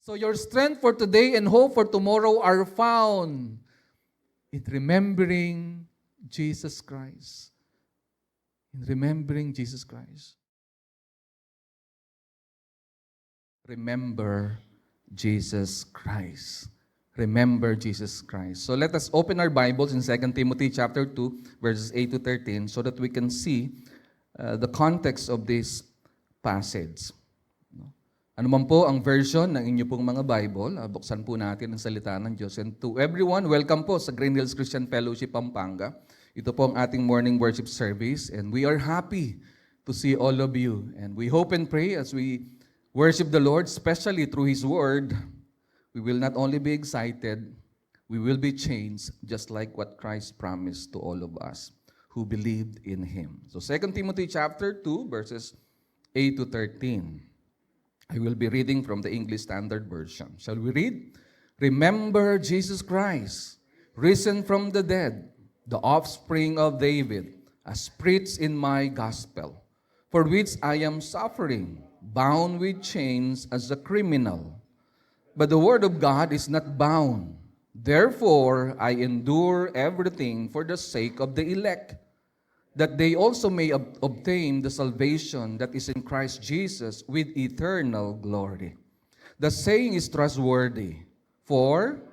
So your strength for today and hope for tomorrow are found in remembering Jesus Christ. In remembering Jesus Christ. Remember Jesus Christ. Remember Jesus Christ. So let us open our Bibles in 2 Timothy chapter 2, verses 8 to 13, so that we can see the context of this passage. Ano man po ang version ng inyo pong mga Bible, buksan po natin ang salita ng Diyos. And to everyone, welcome po sa Green Hills Christian Fellowship, Pampanga. Ito po ang ating morning worship service, and we are happy to see all of you. And we hope and pray as we worship the Lord, especially through His Word, we will not only be excited, we will be changed, just like what Christ promised to all of us who believed in Him. So 2 Timothy chapter 2, verses 8 to 13. I will be reading from the English Standard Version. Shall we read? Remember Jesus Christ, risen from the dead, the offspring of David, as preached in my gospel, for which I am suffering, bound with chains as a criminal. But the word of God is not bound. Therefore, I endure everything for the sake of the elect, that they also may obtain the salvation that is in Christ Jesus with eternal glory. The saying is trustworthy, for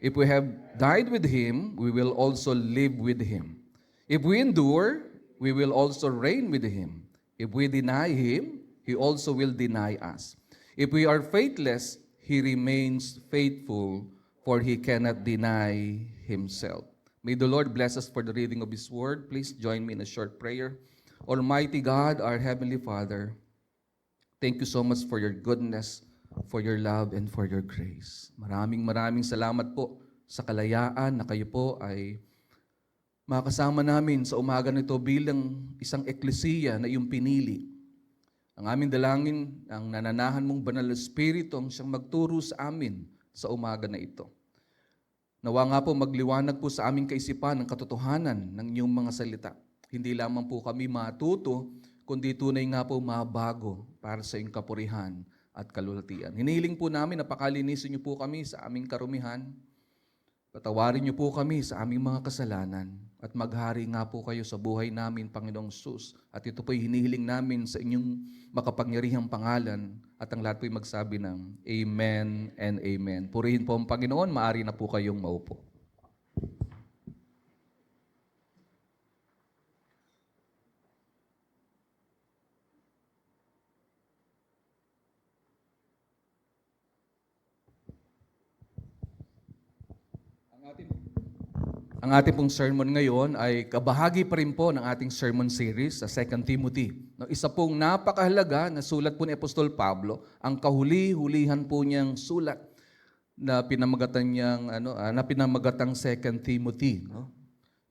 if we have died with Him, we will also live with Him. If we endure, we will also reign with Him. If we deny Him, He also will deny us. If we are faithless, He remains faithful, for He cannot deny Himself. May the Lord bless us for the reading of His Word. Please join me in a short prayer. Almighty God, our Heavenly Father, thank you so much for your goodness, for your love, and for your grace. Maraming salamat po sa kalayaan na kayo po ay makasama namin sa umaga nito bilang isang eklesiya na iyong pinili. Ang aming dalangin, ang nananahan mong banal na Espiritu ang siyang magturo sa amin sa umaga na ito. Nawa nga po magliwanag po sa aming kaisipan ang katotohanan ng inyong mga salita. Hindi lamang po kami matuto, kundi tunay nga po mabago para sa iyong kapurihan at kalulatian. Hinihiling po namin na pakalinisin niyo po kami sa aming karumihan. Patawarin niyo po kami sa aming mga kasalanan at maghari nga po kayo sa buhay namin, Panginoong Sus. At ito po'y hinihiling namin sa inyong makapangyarihang pangalan at ang lahat po'y magsabi ng Amen and Amen. Purihin po ang Panginoon, maaari na po kayong maupo. Ang ating pong sermon ngayon ay kabahagi pa rin po ng ating sermon series sa 2 Timothy. Isa pong napakahalaga na sulat po ni Apostol Pablo, ang kahuli-hulihan po niyang sulat na pinamagatang 2 Timothy.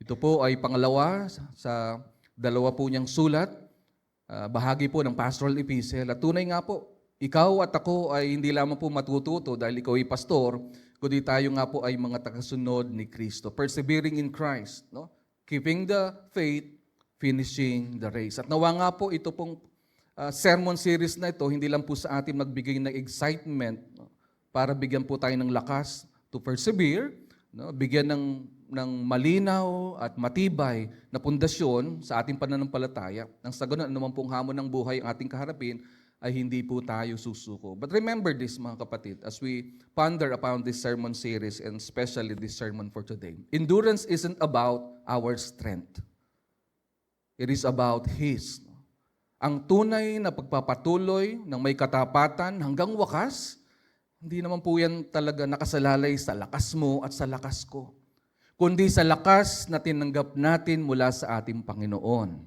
Ito po ay pangalawa sa dalawa po niyang sulat, bahagi po ng pastoral epistle. At tunay nga po, ikaw at ako ay hindi lamang po matututo dahil ikaw ay pastor, kundi tayo nga po ay mga tagasunod ni Kristo. Persevering in Christ, no? Keeping the faith, finishing the race. At nawa nga po ito pong sermon series na ito, hindi lang po sa atin magbigay ng excitement, no? Para bigyan po tayo ng lakas to persevere, no? Bigyan ng malinaw at matibay na pundasyon sa ating pananampalataya. Nang sa ganun, anuman pong hamon ng buhay ang ating kaharapin, ay hindi po tayo susuko. But remember this, mga kapatid, as we ponder upon this sermon series and especially this sermon for today. Endurance isn't about our strength. It is about His. Ang tunay na pagpapatuloy ng may katapatan hanggang wakas, hindi naman po yan talaga nakasalalay sa lakas mo at sa lakas ko, kundi sa lakas na tinanggap natin mula sa ating Panginoon.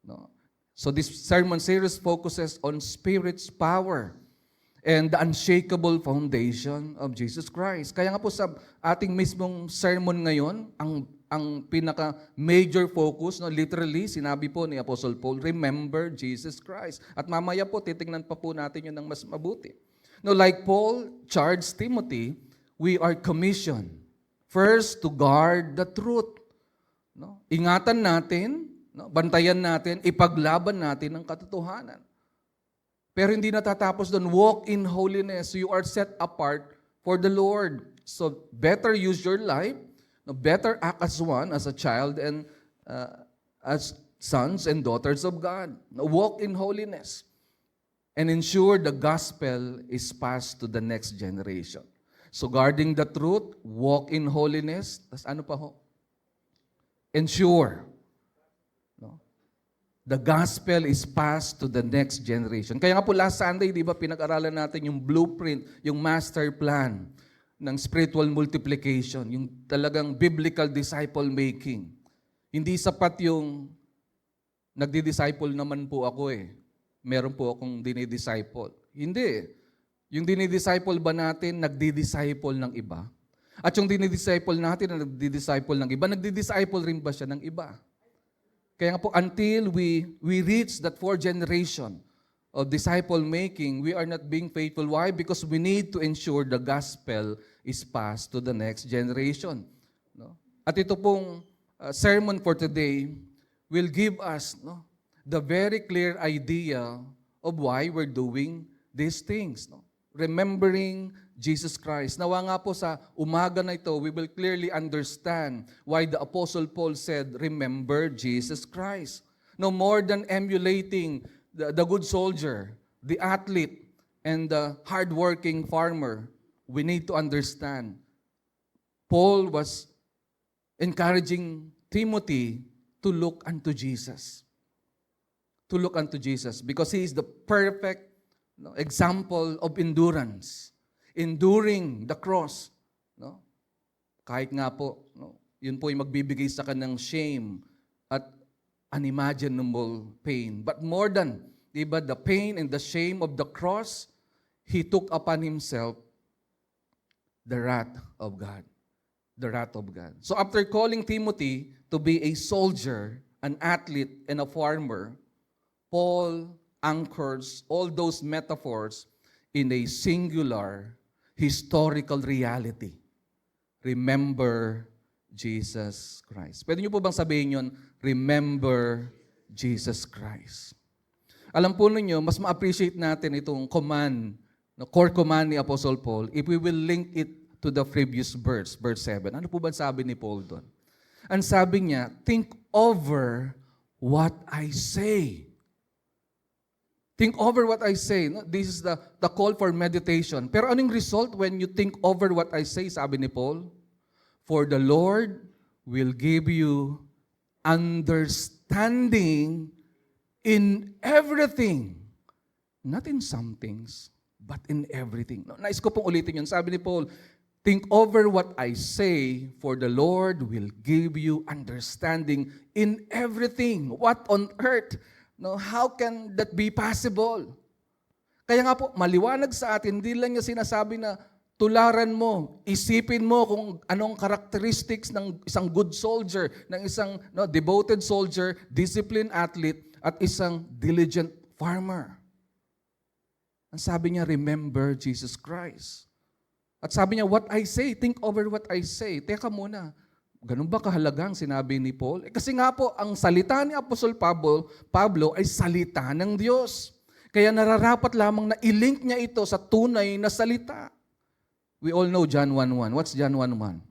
No? So this sermon series focuses on Spirit's power and the unshakable foundation of Jesus Christ. Kaya nga po sa ating mismong sermon ngayon, ang pinaka-major focus, no, literally, sinabi po ni Apostle Paul, remember Jesus Christ. At mamaya po, titingnan pa po natin yun ng mas mabuti. No, like Paul charged Timothy, we are commissioned first to guard the truth. No? Ingatan natin, no? Bantayan natin, ipaglaban natin ang katotohanan. Pero hindi natatapos doon. Walk in holiness. You are set apart for the Lord. So better use your life. No, better act as one, as a child, and as sons and daughters of God. No, walk in holiness. And ensure the gospel is passed to the next generation. So guarding the truth, walk in holiness. Tas ano pa ho? Ensure. No? The gospel is passed to the next generation. Kaya nga po last Sunday, di ba, pinag-aralan natin yung blueprint, yung master plan ng spiritual multiplication, yung talagang biblical disciple making. Hindi sapat yung nagdi-disciple naman po ako meron po akong dinidisciple. Hindi. Yung dinidisciple ba natin, nagdi-disciple ng iba? At yung dinidisciple natin na nagdi-disciple ng iba, nagdi-disciple rin ba siya ng iba? Kaya nga po, until we reach that fourth generation of disciple making, we are not being faithful. Why? Because we need to ensure the gospel is passed to the next generation. No? At ito pong sermon for today will give us the very clear idea of why we're doing these things. No? Remembering Jesus Christ. Nawa nga po sa umaga na ito, we will clearly understand why the Apostle Paul said, remember Jesus Christ. No more than emulating the good soldier, the athlete, and the hardworking farmer, we need to understand. Paul was encouraging Timothy to look unto Jesus. To look unto Jesus because He is the perfect example of endurance. Enduring the cross. No? Kahit nga po, yun po yung magbibigay sa kanyang shame at unimaginable pain. But more than, diba, the pain and the shame of the cross, He took upon Himself the wrath of God. The wrath of God. So after calling Timothy to be a soldier, an athlete, and a farmer, Paul anchors all those metaphors in a singular historical reality. Remember Jesus Christ. Pwede niyo po bang sabihin yun? Remember Jesus Christ. Alam po ninyo, mas ma-appreciate natin itong command, core command ni Apostle Paul, if we will link it to the previous verse, verse 7. Ano po ba sabi ni Paul doon? Ang sabi niya, think over what I say. Think over what I say. This is the call for meditation. Pero anong result when you think over what I say, sabi ni Paul? For the Lord will give you understanding in everything. Not in some things, but in everything. Nais ko pong ulitin yun. Sabi ni Paul, think over what I say, for the Lord will give you understanding in everything. What on earth? No, how can that be possible? Kaya nga po, maliwanag sa atin, hindi lang niya sinasabi na tularan mo, isipin mo kung anong characteristics ng isang good soldier, ng isang devoted soldier, disciplined athlete, at isang diligent farmer. Ang sabi niya, remember Jesus Christ. At sabi niya, what I say, think over what I say. Teka muna, ganun ba kahalagang sinabi ni Paul? Kasi nga po, ang salita ni Apostol Pablo ay salita ng Diyos. Kaya nararapat lamang na i-link niya ito sa tunay na salita. We all know John 1:1. What's John 1:1?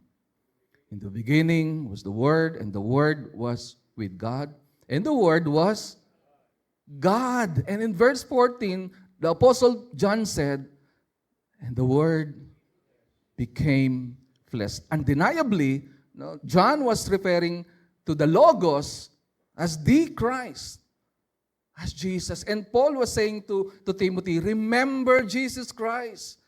In the beginning was the Word, and the Word was with God, and the Word was God. And in verse 14, the Apostle John said, and the Word became flesh. Undeniably, John was referring to the Logos as the Christ, as Jesus. And Paul was saying to Timothy, remember Jesus Christ.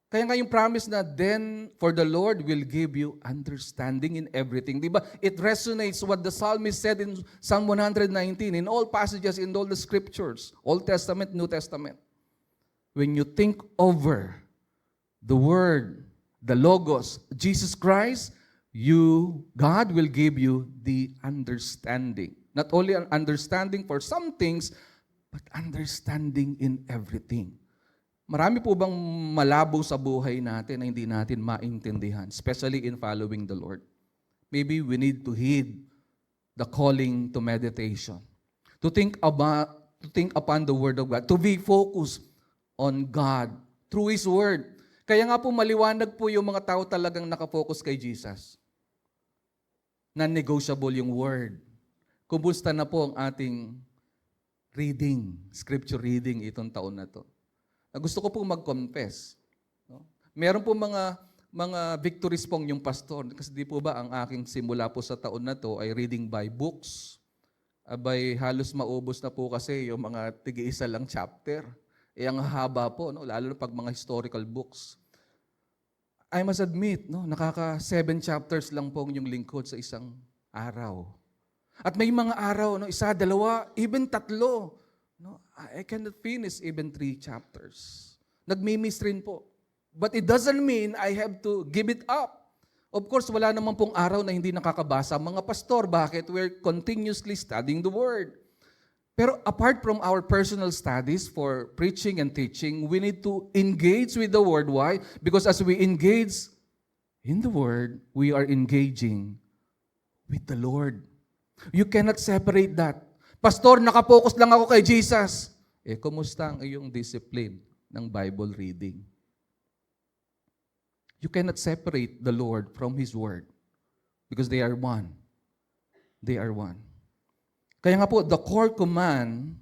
Kaya nga yung promise na, then for the Lord will give you understanding in everything. Diba? It resonates what the psalmist said in Psalm 119, in all passages, in all the scriptures, Old Testament, New Testament. When you think over the Word, the Logos, Jesus Christ, God will give you the understanding. Not only an understanding for some things, but understanding in everything. Marami po bang malabo sa buhay natin na hindi natin maintindihan, especially in following the Lord? Maybe we need to heed the calling to meditation. To think to think upon the Word of God, to be focused on God through His Word. Kaya nga po maliwanag po yung mga tao talagang nakafocus kay Jesus. Non-negotiable yung Word. Kumusta na po ang ating reading, scripture reading itong taon na to? Gusto ko po mag-confess. No? Meron po mga victories pong yung pastor. Kasi di po ba ang aking simula po sa taon na to ay reading by books. Abay, halos maubos na po kasi yung mga tig-isa lang chapter. Ang haba po, no? Lalo na pag mga historical books. I must admit, no, nakaka 7 chapters lang po yung lingkod sa isang araw. At may mga araw, no, 1, 2, even 3. No, I cannot finish even 3 chapters. Nagmi-miss rin po. But it doesn't mean I have to give it up. Of course, wala naman pong araw na hindi nakakabasa. Mga pastor, bakit? We're continuously studying the Word. Pero apart from our personal studies for preaching and teaching, we need to engage with the Word. Why? Because as we engage in the Word, we are engaging with the Lord. You cannot separate that. Pastor, nakapokus lang ako kay Jesus. Kumusta ang iyong discipline ng Bible reading? You cannot separate the Lord from His Word because they are one. They are one. Kaya nga po, the core command,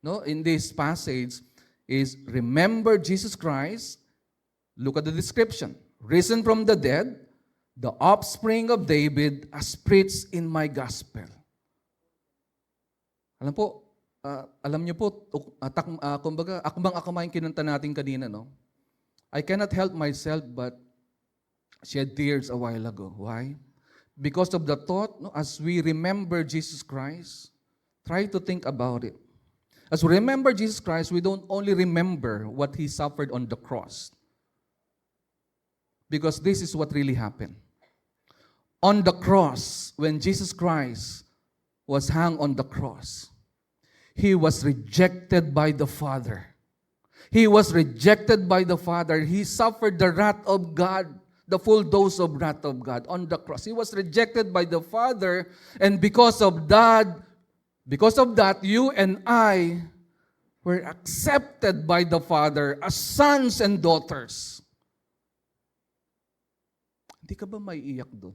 no, in this passage is remember Jesus Christ. Look at the description. Risen from the dead, the offspring of David, as preached in my gospel. Alam niyo po, kumbaga, akmang-akma yung kinanta natin kanina, no? I cannot help myself but shed tears a while ago. Why? Because of the thought, no, as we remember Jesus Christ, try to think about it. As we remember Jesus Christ, we don't only remember what He suffered on the cross. Because this is what really happened. On the cross, when Jesus Christ was hung on the cross, He was rejected by the Father. He was rejected by the Father. He suffered the wrath of God, the full dose of wrath of God on the cross. He was rejected by the Father, and because of that, you and I were accepted by the Father as sons and daughters. Hindi ka ba maiiyak doon?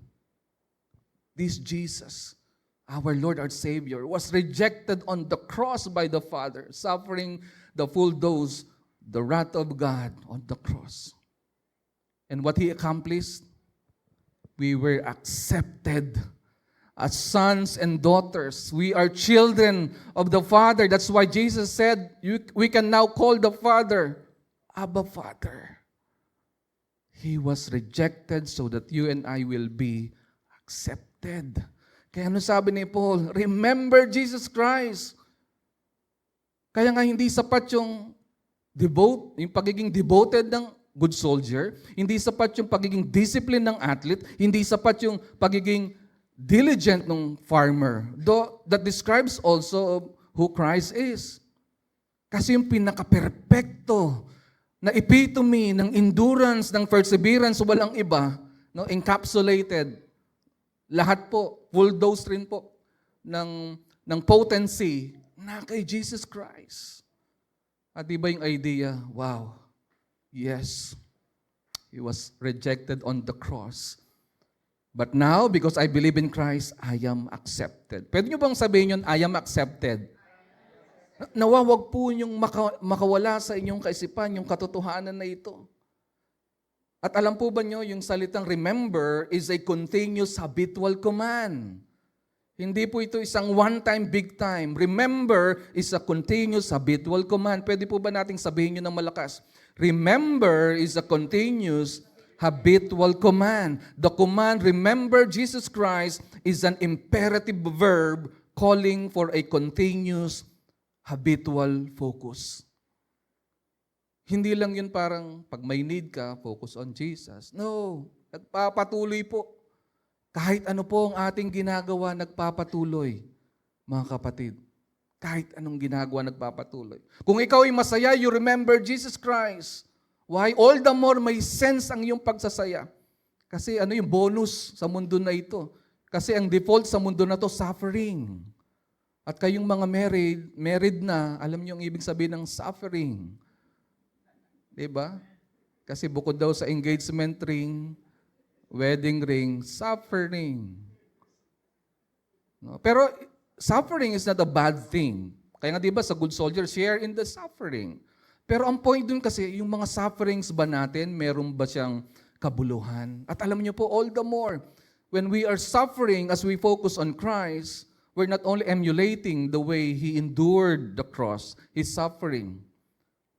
This Jesus, our Lord, our Savior, was rejected on the cross by the Father, suffering the full dose, the wrath of God on the cross. And what He accomplished? We were accepted as sons and daughters. We are children of the Father. That's why Jesus said, we can now call the Father, Abba, Father. He was rejected so that you and I will be accepted. Kaya ano sabi ni Paul? Remember Jesus Christ. Kaya nga hindi sapat yung pagiging devoted ng good soldier, hindi sapat yung pagiging discipline ng athlete, hindi sapat yung pagiging diligent ng farmer. Though that describes also who Christ is. Kasi yung pinaka-perfecto na epitome ng endurance, ng perseverance, walang iba, no, encapsulated. Lahat po, full dose rin po ng potency na kay Jesus Christ. At iba yung idea, wow, yes, He was rejected on the cross. But now, because I believe in Christ, I am accepted. Pwede nyo bang sabihin yun, I am accepted? Nawawag po yung makawala sa inyong kaisipan, yung katotohanan na ito. At alam po ba nyo, yung salitang remember is a continuous habitual command. Hindi po ito isang one-time, big time. Remember is a continuous habitual command. Pwede po ba nating sabihin nyo ng malakas? Remember is a continuous habitual command. The command, remember Jesus Christ, is an imperative verb calling for a continuous habitual focus. Hindi lang yun parang pag may need ka, focus on Jesus. No, nagpapatuloy po. Kahit ano po ang ating ginagawa, nagpapatuloy, mga kapatid. Kahit anong ginagawa, nagpapatuloy. Kung ikaw ay masaya, you remember Jesus Christ. Why? All the more may sense ang iyong pagsasaya. Kasi ano yung bonus sa mundo na ito? Kasi ang default sa mundo na to, suffering. At kayong mga married na, alam niyo ang ibig sabihin ng suffering. Diba? Kasi bukod daw sa engagement ring, wedding ring, suffering. No? Pero suffering is not a bad thing. Kaya nga diba sa good soldier, share in the suffering. Pero ang point dun kasi, yung mga sufferings ba natin, meron ba siyang kabuluhan? At alam niyo po, all the more, when we are suffering as we focus on Christ, we're not only emulating the way He endured the cross, His suffering,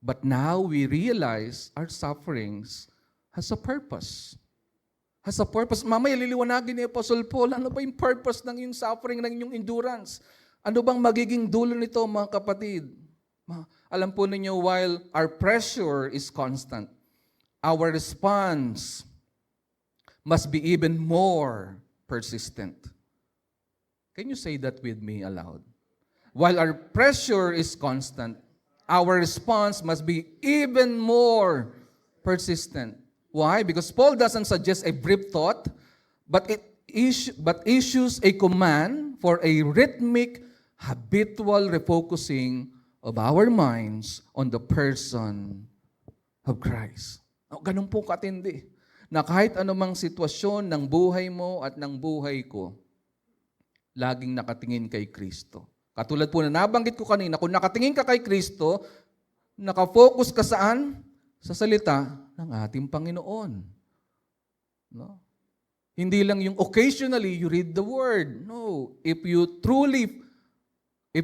but now we realize our sufferings has a purpose. Has a purpose. Mamaya liliwanagin ni Apostle Paul, ano ba yung purpose ng yung suffering, ng inyong endurance? Ano bang magiging dulo nito, mga kapatid? Alam po ninyo, while our pressure is constant, our response must be even more persistent. Can you say that with me aloud? While our pressure is constant, our response must be even more persistent. Why? Because Paul doesn't suggest a brief thought, but issues a command for a rhythmic, habitual refocusing of our minds on the person of Christ. Ganun po katindi. Na kahit anumang sitwasyon ng buhay mo at ng buhay ko, laging nakatingin kay Kristo. Katulad po na nabanggit ko kanina, kung nakatingin ka kay Kristo, nakafocus ka saan? Sa salita ng ating Panginoon. No? Hindi lang yung occasionally you read the Word. No. If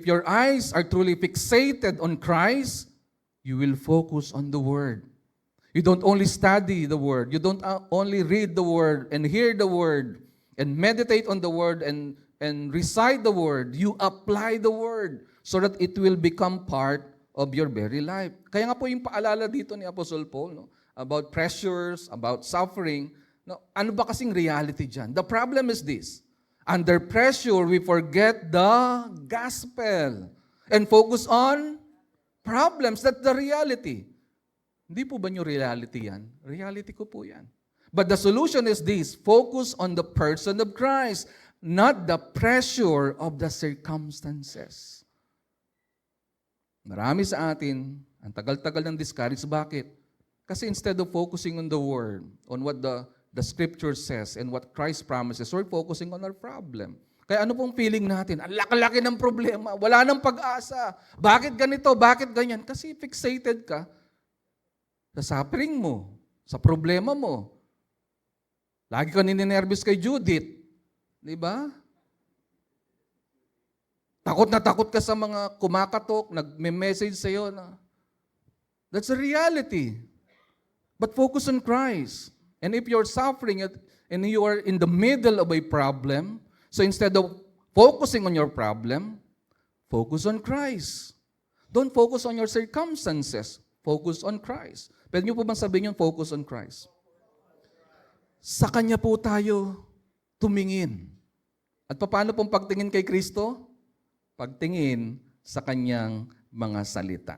your eyes are truly fixated on Christ, you will focus on the Word. You don't only study the Word. You don't only read the Word and hear the Word and meditate on the Word and recite the Word. You apply the Word so that it will become part of your very life. Kaya nga po yung paalala dito ni Apostle Paul, no? About pressures, about suffering. No? Ano ba kasing reality dyan? The problem is this. Under pressure, we forget the gospel and focus on problems. That's the reality. Hindi po ba yung reality yan? Reality ko po yan. But the solution is this. Focus on the person of Christ, not the pressure of the circumstances. Marami sa atin, ang tagal-tagal ng discourage. Bakit? Kasi instead of focusing on the Word, on what the Scripture says and what Christ promises, we're focusing on our problem. Kaya ano pong feeling natin? Ang laki-laki ng problema. Wala nang pag-asa. Bakit ganito? Bakit ganyan? Kasi fixated ka sa suffering mo, sa problema mo. Lagi ka ninenervous kay Judith. Di ba? Takot na takot ka sa mga kumakatok, nagme-message sa'yo na. That's a reality. But focus on Christ. And if you're suffering and you are in the middle of a problem, so instead of focusing on your problem, focus on Christ. Don't focus on your circumstances. Focus on Christ. Pwede niyo po bang sabihin yung focus on Christ? Sa Kanya po tayo tumingin. At paano pong pagtingin kay Kristo? Pagtingin sa Kanyang mga salita.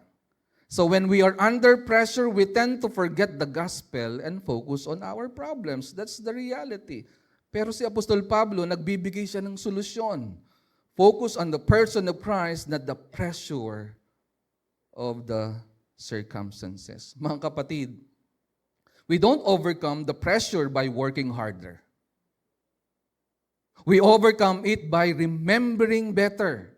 So when we are under pressure, we tend to forget the gospel and focus on our problems. That's the reality. Pero si Apostol Pablo, nagbibigay siya ng solusyon. Focus on the person of Christ, not the pressure of the circumstances. Mga kapatid, we don't overcome the pressure by working harder. We overcome it by remembering better.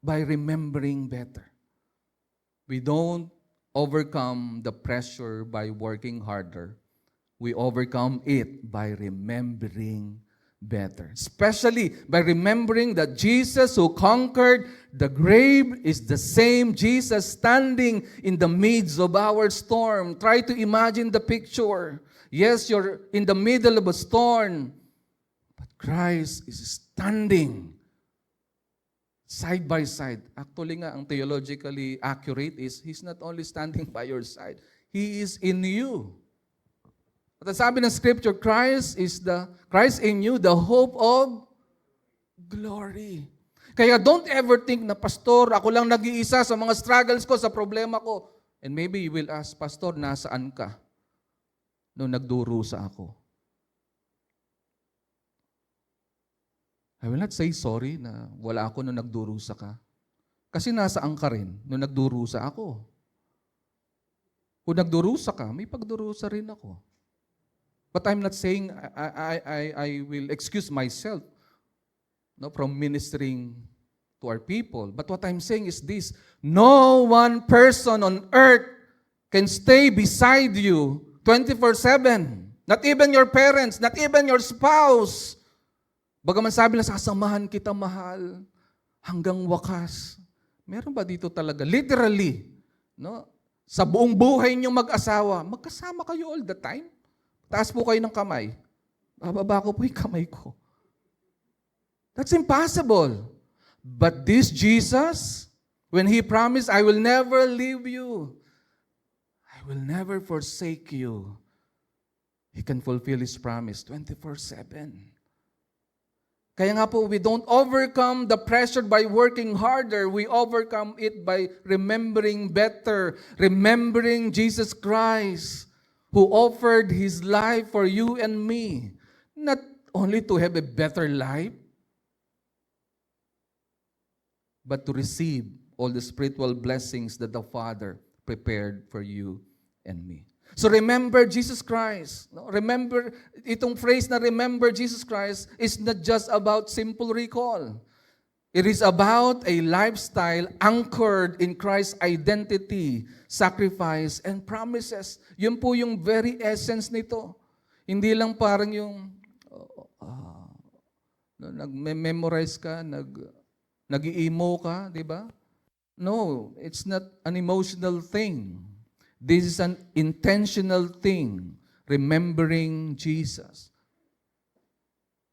By remembering better. We don't overcome the pressure by working harder. We overcome it by remembering better. Especially by remembering that Jesus who conquered the grave is the same Jesus standing in the midst of our storm. Try to imagine the picture. Yes, you're in the middle of a storm, but Christ is standing side by side. Actually nga, ang theologically accurate is, He's not only standing by your side, He is in you. At sabi ng Scripture, Christ in you, the hope of glory. Kaya don't ever think na, Pastor, ako lang nag-iisa sa mga struggles ko, sa problema ko. And maybe you will ask, Pastor, nasaan ka nung nagdurusa ako? I will not say sorry na wala ako nung nagdurusa ka. Kasi nasaan ka rin nung nagdurusa ako. Kung nagdurusa ka, may pagdurusa rin ako. But I'm not saying I will excuse myself from ministering to our people. But what I'm saying is this, no one person on earth can stay beside you 24/7. Not even your parents, not even your spouse. Bagaman sabi na sasamahan kita mahal hanggang wakas. Meron ba dito talaga? Literally, sa buong buhay niyong mag-asawa, magkasama kayo all the time? Taas po kayo ng kamay. Bababa ko po yung kamay ko. That's impossible. But this Jesus, when He promised, I will never leave you. I will never forsake you. He can fulfill His promise 24/7. Kaya nga po, we don't overcome the pressure by working harder. We overcome it by remembering better, remembering Jesus Christ, who offered His life for you and me. Not only to have a better life, but to receive all the spiritual blessings that the Father prepared for you and me. So remember Jesus Christ. Remember, itong phrase na remember Jesus Christ is not just about simple recall. It is about a lifestyle anchored in Christ's identity, sacrifice, and promises. Yun po yung very essence nito. Hindi lang parang yung nag-memorize ka, nag-i-emo ka, di ba? No, it's not an emotional thing. This is an intentional thing, remembering Jesus.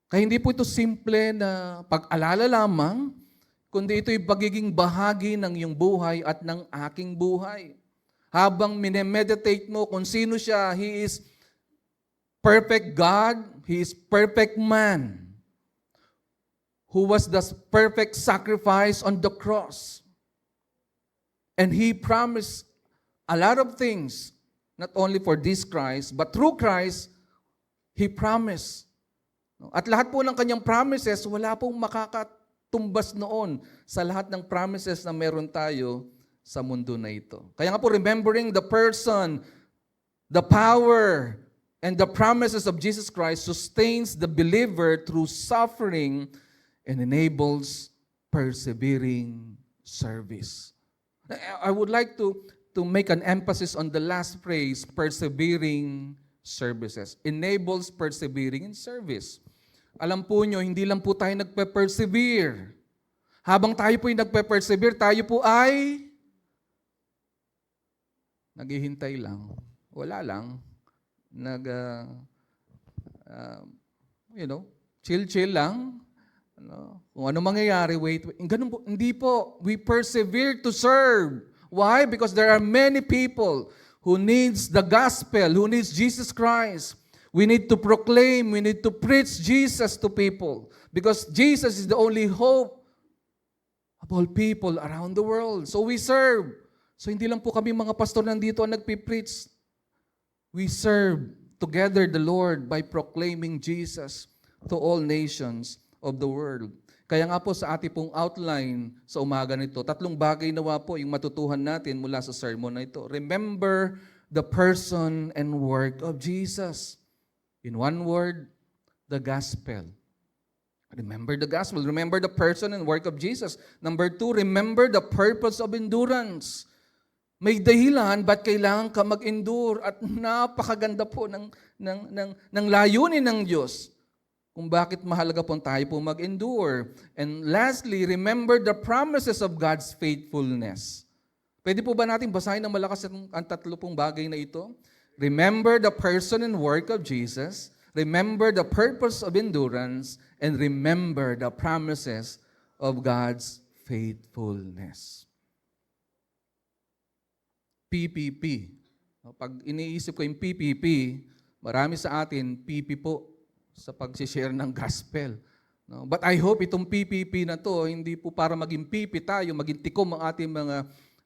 Kaya hindi po ito simple na pag-alala lamang, kundi ito'y pagiging bahagi ng iyong buhay at ng aking buhay. Habang minemeditate mo kung sino siya, He is perfect God, He is perfect man, who was the perfect sacrifice on the cross. And He promised a lot of things, not only for this Christ, but through Christ, He promised. At lahat po ng kanyang promises, wala pong makakatumbas noon sa lahat ng promises na meron tayo sa mundo na ito. Kaya nga po, remembering the person, the power, and the promises of Jesus Christ sustains the believer through suffering and enables persevering service. I would like to make an emphasis on the last phrase, persevering services. Enables persevering in service. Alam po nyo, hindi lang po tayo nagpe-persevere. Habang tayo po yung nagpe-persevere, tayo po ay naghihintay lang. Wala lang. Chill-chill lang. Kung ano mangyayari, wait. Ganun po. Hindi po. We persevere to serve. Why? Because there are many people who needs the gospel, who needs Jesus Christ. We need to proclaim, we need to preach Jesus to people. Because Jesus is the only hope of all people around the world. So we serve. So hindi lang po kami mga pastor nandito ang nagpipreach. We serve together the Lord by proclaiming Jesus to all nations of the world. Kaya nga po sa ating pong outline sa umaga nito, 3 bagay nawa po yung matutuhan natin mula sa sermon na ito. Remember the person and work of Jesus. In one word, the gospel. Remember the gospel. Remember the person and work of Jesus. Number 2, remember the purpose of endurance. May dahilan ba't kailangan ka mag-endure at napakaganda po ng layunin ng Diyos kung bakit mahalaga po tayo po mag-endure. And lastly, remember the promises of God's faithfulness. Pwede po ba natin basahin ng malakas ang 3 pong bagay na ito? Remember the person and work of Jesus, remember the purpose of endurance, and remember the promises of God's faithfulness. PPP. Pag iniisip ko yung PPP, marami sa atin, PP po sa pag-share ng gospel. No? But I hope itong PPP na to, hindi po para maging PP tayo, maging tikom ang ating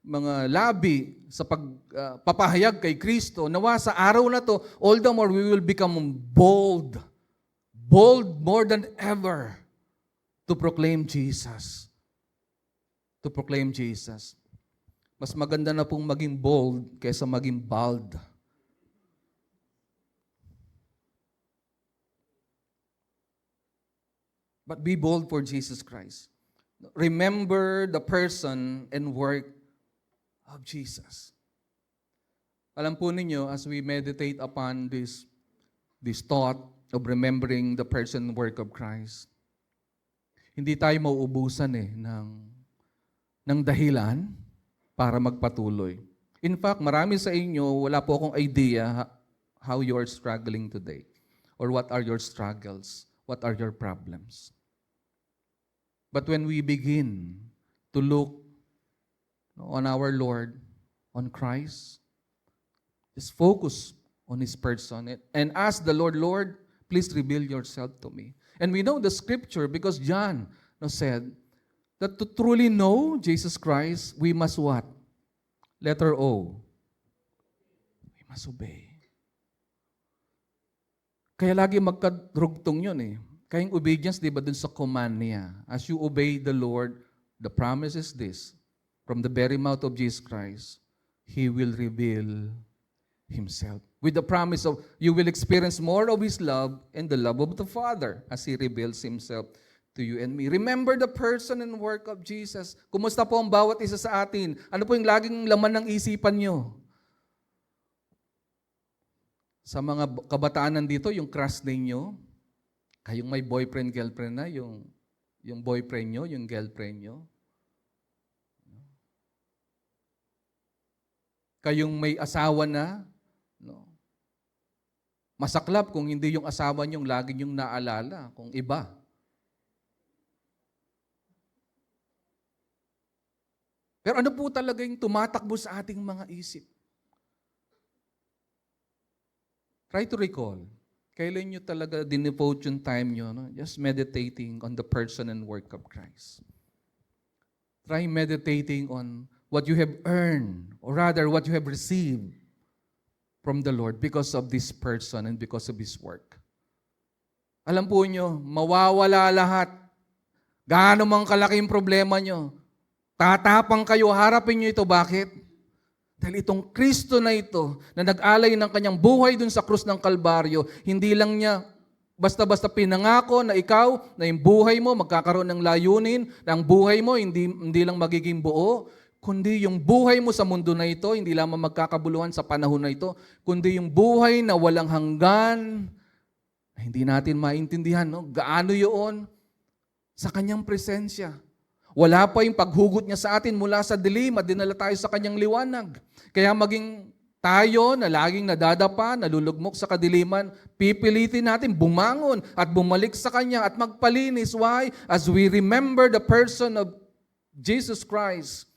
mga labi sa pagpapahayag kay Kristo. Nawa sa araw na to, all the more we will become bold. Bold more than ever. to proclaim Jesus. To proclaim Jesus. Mas maganda na pong maging bold kaysa maging bald. But be bold for Jesus Christ. Remember the person and work of Jesus. Alam po ninyo, as we meditate upon this thought of remembering the person and work of Christ, hindi tayo mauubusan ng dahilan para magpatuloy. In fact, marami sa inyo, wala po akong idea how you are struggling today or what are your struggles, what are your problems. But when we begin to look on our Lord, on Christ, just focus on His person and ask the Lord, Lord, please reveal yourself to me. And we know the scripture because John said that to truly know Jesus Christ, we must what? Letter O. We must obey. Kaya lagi magkadrugtong yun eh. Kayang obedience, di ba, dun sa command niya. As you obey the Lord, the promise is this, from the very mouth of Jesus Christ, He will reveal Himself. With the promise of, you will experience more of His love and the love of the Father as He reveals Himself to you and me. Remember the person and work of Jesus. Kumusta po ang bawat isa sa atin? Ano po yung laging laman ng isipan nyo? Sa mga kabataan nandito, yung crush ninyo, kayong may boyfriend, girlfriend na, yung boyfriend nyo, yung girlfriend nyo. Kayong may asawa na, no? Masaklap kung hindi yung asawa nyo lagi nyong naalala, kung iba. Pero ano po talaga yung tumatakbo sa ating mga isip? Try to recall. Kailan nyo talaga dinevote yung time nyo, no? Just meditating on the person and work of Christ. Try meditating on what you have earned, or rather what you have received from the Lord because of this person and because of His work. Alam po nyo, mawawala lahat. Gaano mang kalaking problema nyo. Tatapang kayo, harapin nyo ito. Bakit? Dahil itong Kristo na ito, na nag-alay ng kanyang buhay dun sa krus ng Kalbaryo, hindi lang niya basta-basta pinangako na ikaw, na yung buhay mo magkakaroon ng layunin, na ang buhay mo hindi lang magiging buo, kundi yung buhay mo sa mundo na ito, hindi lamang magkakabuluhan sa panahon na ito, kundi yung buhay na walang hanggan, na hindi natin maintindihan, no? Gaano yun sa kanyang presensya. Wala pa yung paghugot niya sa atin mula sa dilim at dinala tayo sa kanyang liwanag. Kaya maging tayo na laging nadadapa, nalulugmok sa kadiliman, pipilitin natin bumangon at bumalik sa kanya at magpalinis. Why? As we remember the person of Jesus Christ,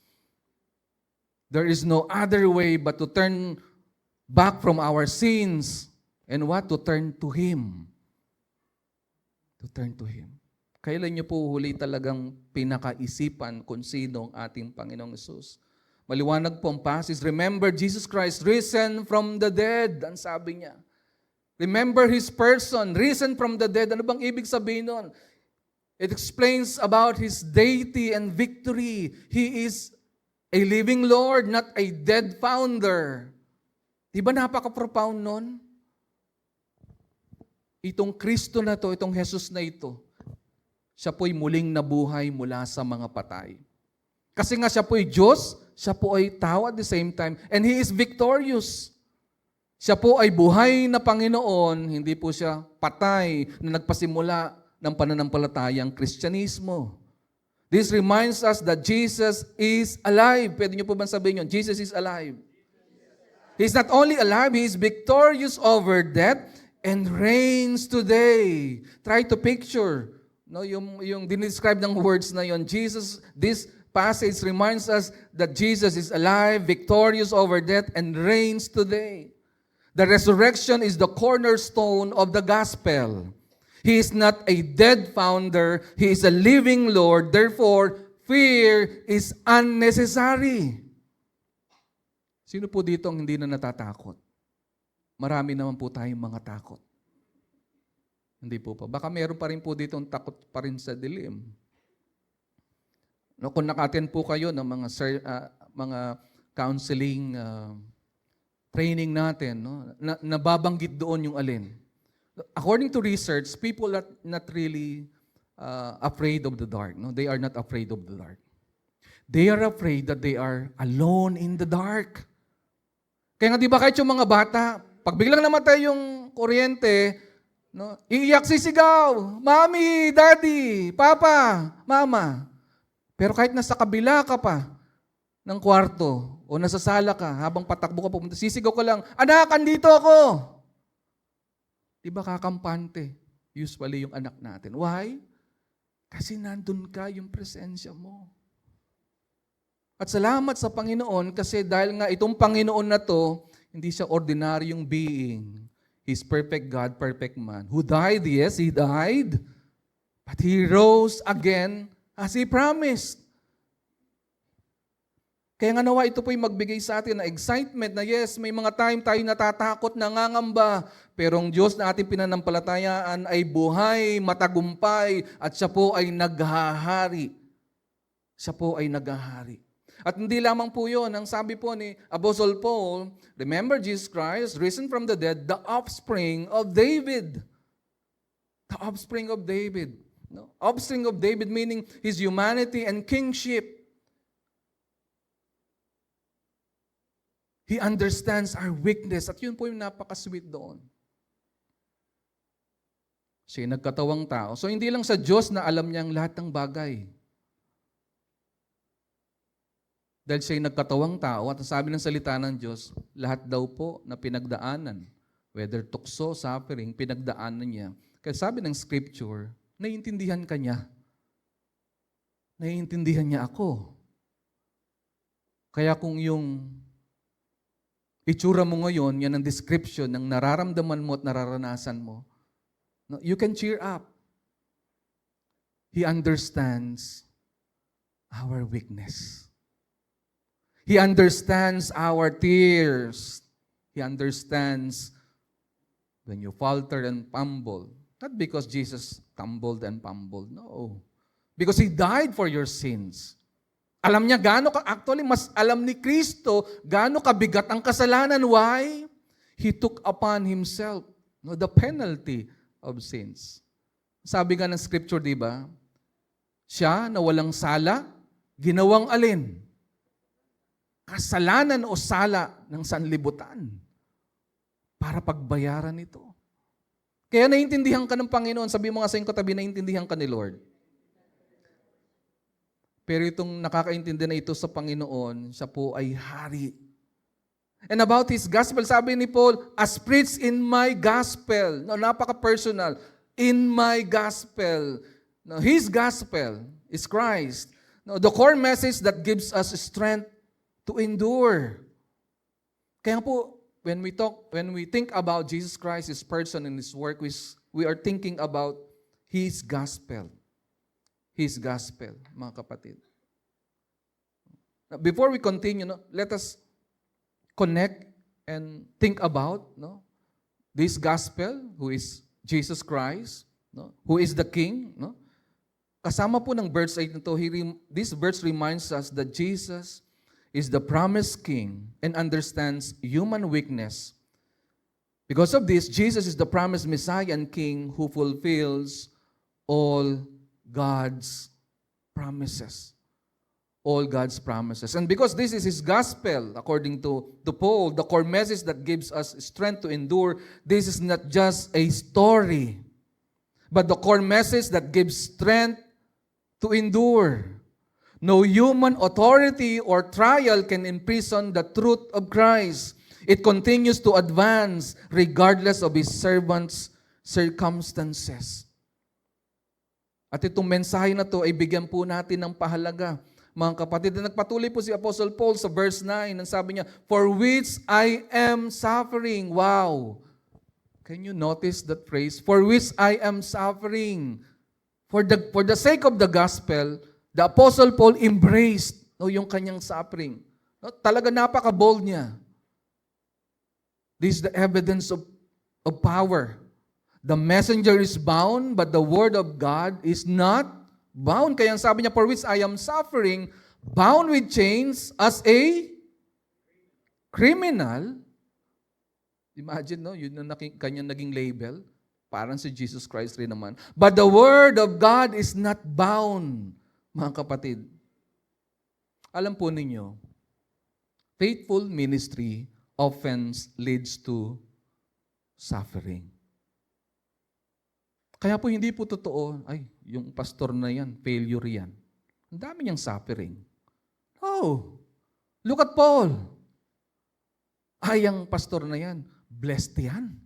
there is no other way but to turn back from our sins and what? To turn to Him. To turn to Him. Kailan niyo po huli talagang pinakaisipan kung sino ang ating Panginoong Hesus? Maliwanag po ang passage. Remember Jesus Christ, risen from the dead. Ang sabi niya. Remember His person, risen from the dead. Ano bang ibig sabihin nun? It explains about His deity and victory. He is a living Lord, not a dead founder. Di ba napaka-profound nun? Itong Kristo na to, itong Jesus na ito, siya po'y muling nabuhay mula sa mga patay. Kasi nga siya po'y Diyos, siya po ay tao at the same time, and He is victorious. Siya po ay buhay na Panginoon, hindi po siya patay na nagpasimula ng pananampalatayang Kristyanismo. This reminds us that Jesus is alive. Pwede niyo po ba sabihin yun? Jesus is alive. He's not only alive, He is victorious over death and reigns today. Try to picture no, yung dinescribe ng words na yon. Jesus, this passage reminds us that Jesus is alive, victorious over death, and reigns today. The resurrection is the cornerstone of the gospel. He is not a dead founder, He is a living Lord. Therefore, fear is unnecessary. Sino po dito ang hindi na natatakot? Marami naman po tayong mga takot. Hindi po pa. Baka meron pa rin po dito takot pa rin sa dilim. No, kung naka-attend po kayo ng mga counseling training natin, no, nababanggit doon yung alin. According to research, people are not really afraid of the dark. No? They are not afraid of the dark. They are afraid that they are alone in the dark. Kaya nga di ba kahit yung mga bata, pag biglang namatay yung kuryente, no, iiyak sisigaw, Mommy, Daddy, Papa, Mama. Pero kahit nasa kabila ka pa ng kwarto o nasa sala ka, habang patakbo ka pupunta, sisigaw ka lang, Anak, andito ako! Di ba kakampante? Usually yung anak natin. Why? Kasi nandun ka yung presensya mo. At salamat sa Panginoon kasi dahil nga itong Panginoon na to, hindi siya ordinaryong being. He's perfect God, perfect man. Who died? Yes, He died. But He rose again as He promised. Kaya nga nawa ito po'y magbigay sa atin na excitement na yes, may mga time tayo natatakot, nangangamba, pero ang Diyos na ating pinanampalatayaan ay buhay, matagumpay, at siya po ay naghahari. Siya po ay naghahari. At hindi lamang po yun, ang sabi po ni Apostle Paul, remember Jesus Christ, risen from the dead, the offspring of David. The offspring of David. No? Offspring of David meaning his humanity and kingship. He understands our weakness. At yun po yung napaka-sweet doon. Siya nagkatawang tao. So hindi lang sa Diyos na alam niya ang lahat ng bagay. Dahil siya'y nagkatawang tao at sabi ng salita ng Diyos, lahat daw po na pinagdaanan, whether tukso, suffering, pinagdaanan niya. Kaya sabi ng Scripture, naiintindihan ka niya. Naiintindihan niya ako. Kaya kung yung itsura mo ngayon, yan ang description ng nararamdaman mo at nararanasan mo, you can cheer up. He understands our weakness. He understands our tears. He understands when you falter and fumble. Not because Jesus tumbled and fumbled. No. Because He died for your sins. Alam niya actually mas alam ni Kristo gaano kabigat ang kasalanan. Why? He took upon Himself the penalty of sins. Sabi nga ng Scripture, di ba? Siya na walang sala, ginawang alin? Kasalanan o sala ng sanlibutan para pagbayaran ito. Kaya naiintindihan ka ng Panginoon. Sabi mo nga sa iyong katabi, naiintindihan ka ni Lord. Pero itong nakakaintindi na ito sa Panginoon, siya po ay hari. And about His gospel, sabi ni Paul, as preached in my gospel. No, napaka-personal. In my gospel. No, His gospel is Christ. No, the core message that gives us strength to endure. Kaya po, when we think about Jesus Christ, His person and His work, we are thinking about His gospel. His gospel, mga kapatid. Now, before we continue, let us connect and think about this gospel, who is Jesus Christ, who is the King. Kasama po ng verse 8 na to, this verse reminds us that Jesus is the promised King and understands human weakness. Because of this, Jesus is the promised Messiah and King who fulfills all God's promises. All God's promises. And because this is His gospel, according to Paul, the core message that gives us strength to endure, this is not just a story, but the core message that gives strength to endure. No human authority or trial can imprison the truth of Christ. It continues to advance regardless of His servants' circumstances. At itong mensahe na to ay bigyan po natin ng pahalaga. Mga kapatid, na nagpatuloy po si Apostle Paul sa verse 9, ang sabi niya, for which I am suffering. Wow! Can you notice that phrase? For which I am suffering. For the sake of the gospel, the Apostle Paul embraced yung kanyang suffering. Talaga napaka-bold niya. This is the evidence of power. The messenger is bound, but the word of God is not bound. Kaya ang sabi niya, for which I am suffering, bound with chains as a criminal. Imagine, no? Yun ang kanyang naging label. Parang si Jesus Christ rin naman. But the word of God is not bound, mga kapatid. Alam po ninyo, faithful ministry often leads to suffering. Kaya po hindi po totoo, ay, yung pastor na yan, failure yan. Ang dami niyang suffering. Oh, look at Paul. Ay, ang pastor na yan, blessed yan.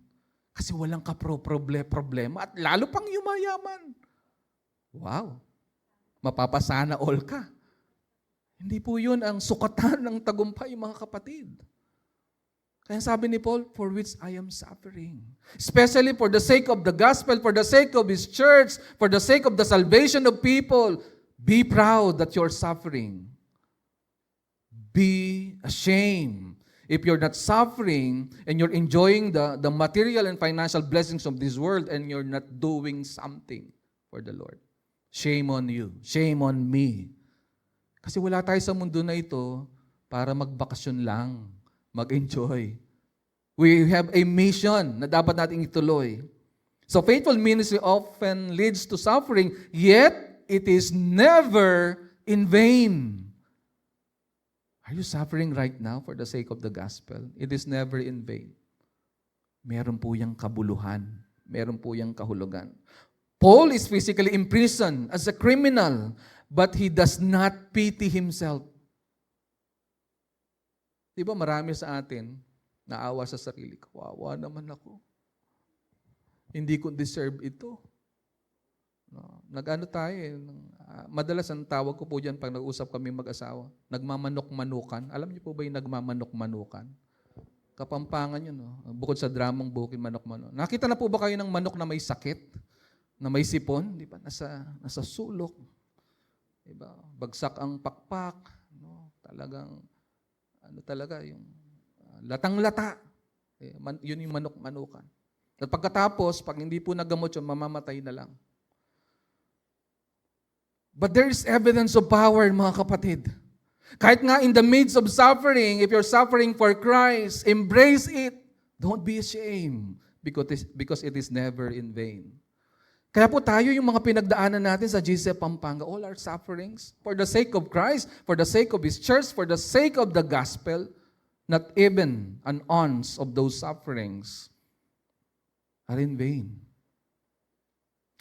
Kasi walang problema at lalo pang yumayaman. Wow, mapapasana all ka. Hindi po yun ang sukatan ng tagumpay, mga kapatid. Kaya sabi ni Paul, for which I am suffering. Especially for the sake of the gospel, for the sake of His church, for the sake of the salvation of people. Be proud that you're suffering. Be ashamed. If you're not suffering and you're enjoying the material and financial blessings of this world and you're not doing something for the Lord. Shame on you. Shame on me. Kasi wala tayo sa mundo na ito para magbakasyon lang, mag-enjoy. We have a mission na dapat nating ituloy. So faithful ministry often leads to suffering, yet it is never in vain. Are you suffering right now for the sake of the gospel? It is never in vain. Meron po yung kabuluhan. Meron po yung kahulugan. Paul is physically imprisoned as a criminal, but he does not pity himself. Di ba marami sa atin naawa sa sarili ko? Wawa naman ako. Hindi ko deserve ito. No. Nag-ano tayo eh. Madalas ang tawag ko po dyan pag nag-usap kami mag-asawa. Nagmamanok-manukan. Alam niyo po ba yung nagmamanok-manukan? Kapampangan yun. No? Bukod sa dramang bukin, manok-manok. Nakita na po ba kayo ng manok na may sakit? Na may sipon? Di ba? Nasa sulok. Diba? Bagsak ang pakpak, no? Talagang, ano talaga, yung latang-lata. Yun yung manok-manukan. At pagkatapos, pag hindi po nagamot yun, mamamatay na lang. But there is evidence of power, mga kapatid. Kahit nga in the midst of suffering, if you're suffering for Christ, embrace it. Don't be ashamed because it is never in vain. Kaya po tayo yung mga pinagdaanan natin sa GCF Pampanga, all our sufferings, for the sake of Christ, for the sake of His church, for the sake of the gospel, not even an ounce of those sufferings are in vain.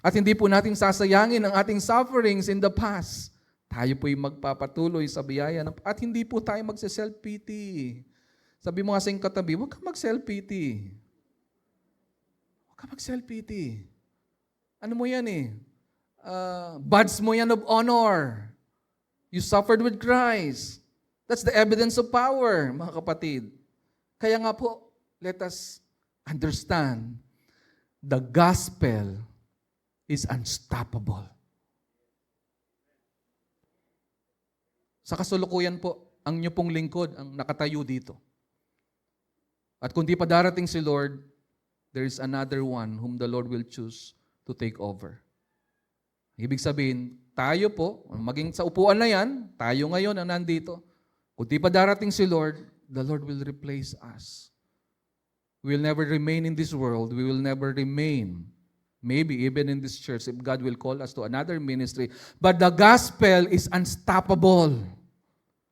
At hindi po natin sasayangin ang ating sufferings in the past. Tayo po'y magpapatuloy sa biyaya at hindi po tayo magse-self-pity. Sabi mo nga sa iyong katabi, huwag ka mag-self-pity. Huwag ka mag-self-pity. Ano mo yan eh? Badge mo yan of honor. You suffered with Christ. That's the evidence of power, mga kapatid. Kaya nga po, let us understand the gospel is unstoppable. Sa kasulukuyan po, ang inyo pong lingkod ang nakatayo dito. At kung di pa darating si Lord, there is another one whom the Lord will choose to take over. Ibig sabihin, tayo po, maging sa upuan na yan, tayo ngayon ang nandito. Kung di pa darating si Lord, the Lord will replace us. We will never remain in this world. We will never remain, maybe even in this church, if God will call us to another ministry. But the gospel is unstoppable.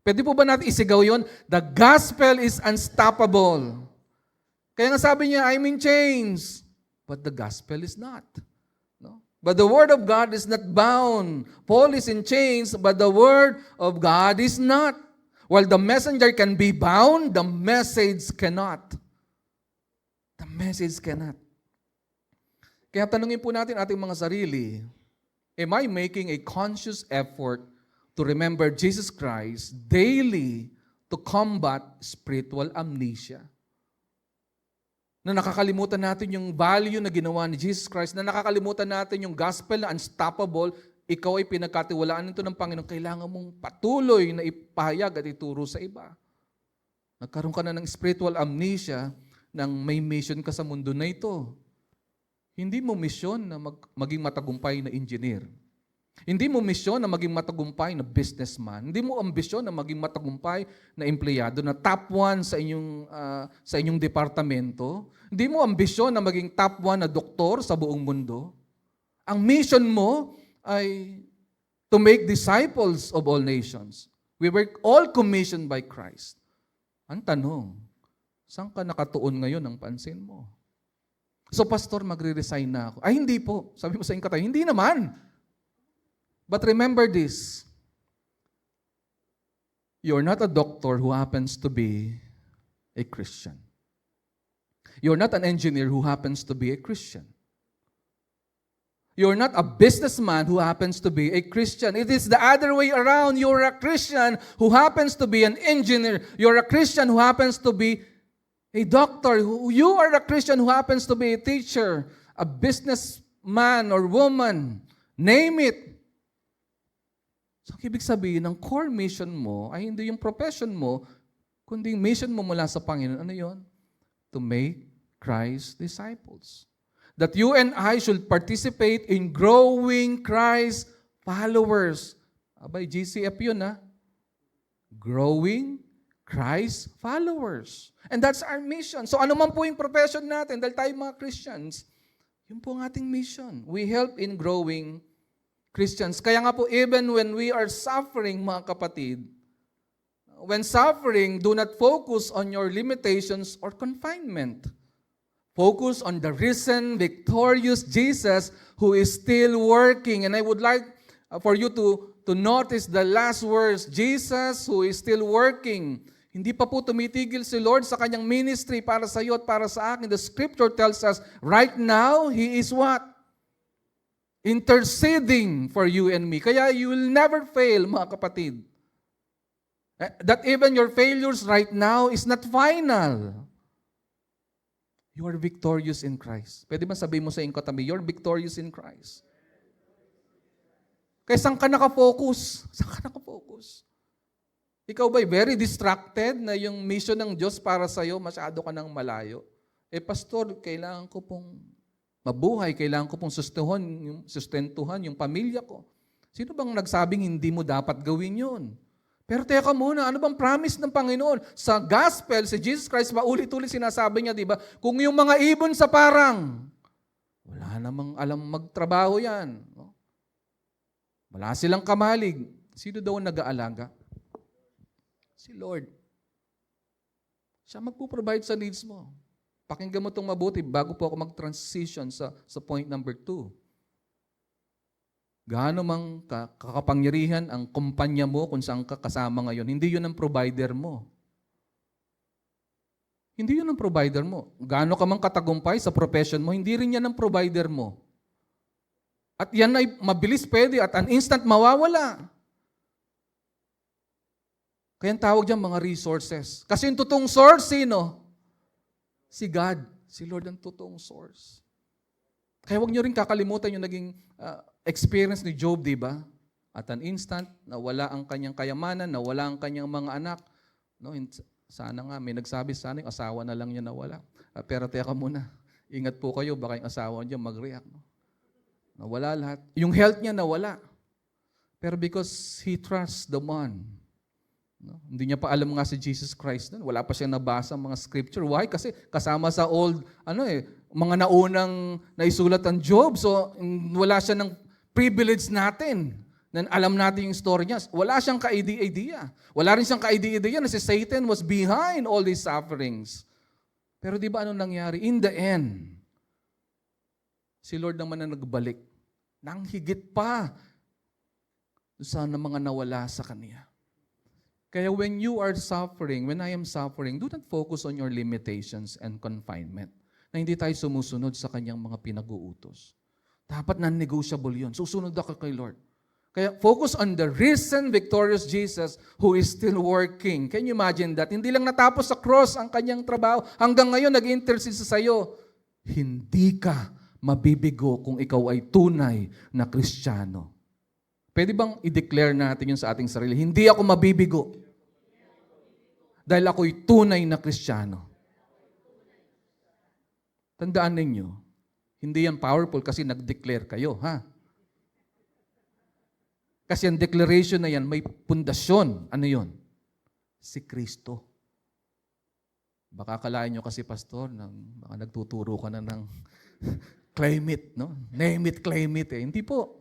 Pwede po ba natin isigaw yun? The gospel is unstoppable. Kaya nga sabi niya, I'm in chains. But the gospel is not. No? But the word of God is not bound. Paul is in chains, but the word of God is not. While the messenger can be bound, the message cannot. The message cannot. Kaya tanungin po natin ating mga sarili, am I making a conscious effort to remember Jesus Christ daily to combat spiritual amnesia? Na nakakalimutan natin yung value na ginawa ni Jesus Christ, na nakakalimutan natin yung gospel na unstoppable, ikaw ay pinagkatiwalaan nito ng Panginoon, kailangan mong patuloy na ipahayag at ituro sa iba. Nagkaroon ka na ng spiritual amnesia nang may mission ka sa mundo na ito. Hindi mo misyon na maging matagumpay na engineer. Hindi mo misyon na maging matagumpay na businessman. Hindi mo ambisyon na maging matagumpay na empleyado na top 1 sa inyong departamento. Hindi mo ambisyon na maging top 1 na doktor sa buong mundo. Ang mission mo ay to make disciples of all nations. We were all commissioned by Christ. Ang tanong, saan ka nakatuon ngayon ang pansin mo? So, Pastor, magre-resign na ako. Ay, hindi po. Sabi mo sa inyong katayo, hindi naman. But remember this. You're not a doctor who happens to be a Christian. You're not an engineer who happens to be a Christian. You're not a businessman who happens to be a Christian. It is the other way around. You're a Christian who happens to be an engineer. You're a Christian who happens to be a doctor. You are a Christian who happens to be a teacher, a businessman or woman. Name it. So, ibig sabihin, ang core mission mo ay hindi yung profession mo, kundi yung mission mo mula sa Panginoon. Ano yun? To make Christ disciples. That you and I should participate in growing Christ followers. Abay, GCF yun ha. Growing Christ followers. And that's our mission. So ano man po yung profession natin, dahil tayo mga Christians, yun po ang ating mission. We help in growing Christians. Kaya nga po, even when we are suffering, mga kapatid, when suffering, do not focus on your limitations or confinement. Focus on the risen, victorious Jesus who is still working. And I would like for you to notice the last words, Jesus who is still working. Hindi pa po tumitigil si Lord sa kanyang ministry para sa iyo at para sa akin. The scripture tells us, right now, He is what? Interceding for you and me. Kaya you will never fail, mga kapatid. That even your failures right now is not final. You are victorious in Christ. Pwede ba sabihin mo sa iyong katabi, you're victorious in Christ. Kaya saan ka nakafocus? Saan ka nakafocus? Ikaw ba'y very distracted na yung mission ng Diyos para sa iyo, masyado ka nang malayo? Pastor, kailangan ko pong mabuhay, kailangan ko pong sustentuhan yung pamilya ko. Sino bang nagsabing hindi mo dapat gawin yun? Pero teka muna, ano bang promise ng Panginoon? Sa gospel, si Jesus Christ, paulit-ulit sinasabi niya, di ba? Kung yung mga ibon sa parang, wala namang alam magtrabaho yan. No? Wala silang kamalig. Sino daw ang nag-aalaga? Si Lord. Siya magpo-provide sa needs mo. Pakinggan mo itong mabuti bago po ako mag-transition sa point number 2. Gaano mang kakapangyarihan ang kumpanya mo kung saan ka kasama ngayon, hindi yun ang provider mo. Hindi yun ang provider mo. Gaano ka mang katagumpay sa profession mo, hindi rin yan ang provider mo. At yan ay mabilis pwede at an instant mawawala. Kaya ang tawag dyan mga resources. Kasi yung totoong source, sino? Si God. Si Lord ang totoong source. Kaya huwag nyo rin kakalimutan yung naging experience ni Job, di ba? At an instant, nawala ang kanyang kayamanan, nawala ang kanyang mga anak. No, sana nga, may nagsabi sana yung asawa na lang niya nawala. Pero teka muna, ingat po kayo, baka yung asawa niya mag-react. No? Nawala lahat. Yung health niya nawala. Pero because he trusts the one. No? Hindi niya pa alam nga si Jesus Christ nun. Wala pa siya nabasa mga scripture. Why? Kasi kasama sa old, mga naunang naisulat ang Job. So, wala siya ng privilege natin na alam natin yung story niya. Wala siyang ka-idea. Wala rin siyang ka-idea na si Satan was behind all these sufferings. Pero di ba anong nangyari? In the end, si Lord naman na nagbalik. Nang higit pa sa mga nawala sa Kanya. Kaya when you are suffering, when I am suffering, do not focus on your limitations and confinement. Na hindi tayo sumusunod sa kanyang mga pinag-uutos. Dapat non-negotiable yun. Susunod ako kay Lord. Kaya focus on the risen, victorious Jesus who is still working. Can you imagine that? Hindi lang natapos sa cross ang kanyang trabaho. Hanggang ngayon, nag-intercede sa iyo. Hindi ka mabibigo kung ikaw ay tunay na Kristiyano. Pwede bang i-declare natin yun sa ating sarili? Hindi ako mabibigo. Dahil ako'y tunay na Kristiyano. Tandaan ninyo, Hindi yan powerful kasi nag-declare kayo, ha? Kasi ang declaration na yan, may pundasyon. Ano yun? Si Kristo. Baka akalain nyo kasi, Pastor, baka nagtuturo ka na ng claim it, no? Name it, claim it. Hindi po.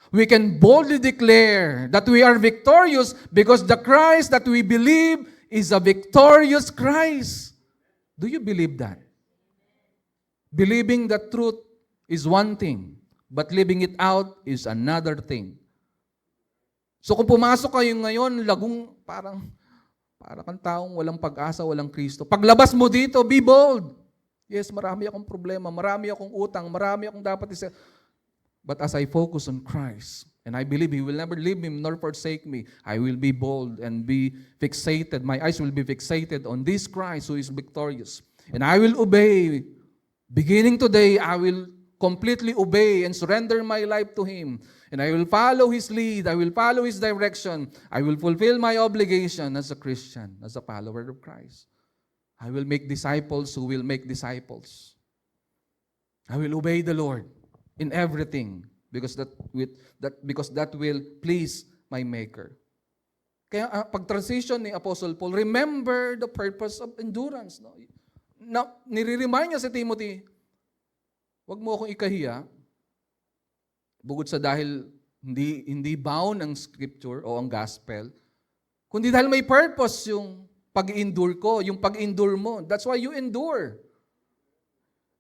We can boldly declare that we are victorious because the Christ that we believe is a victorious Christ. Do you believe that? Believing the truth is one thing, but living it out is another thing. So kung pumasok kayo ngayon, parang kang taong walang pag-asa, walang Kristo. Paglabas mo dito, be bold. Yes, marami akong problema, marami akong utang, marami akong dapat isa. But as I focus on Christ, and I believe He will never leave me nor forsake me, I will be bold and be fixated. My eyes will be fixated on this Christ who is victorious. And I will obey. Beginning today, I will completely obey and surrender my life to Him. And I will follow His lead. I will follow His direction. I will fulfill my obligation as a Christian, as a follower of Christ. I will make disciples who will make disciples. I will obey the Lord in everything because that will please my Maker. Kaya pag-transition ni Apostle Paul, remember the purpose of endurance. No? Nire-remind niya si Timothy, huwag mo akong ikahiya, bukod sa dahil hindi bound ang scripture o ang gospel, kundi dahil may purpose yung pag-endure ko, yung pag-endure mo. That's why you endure.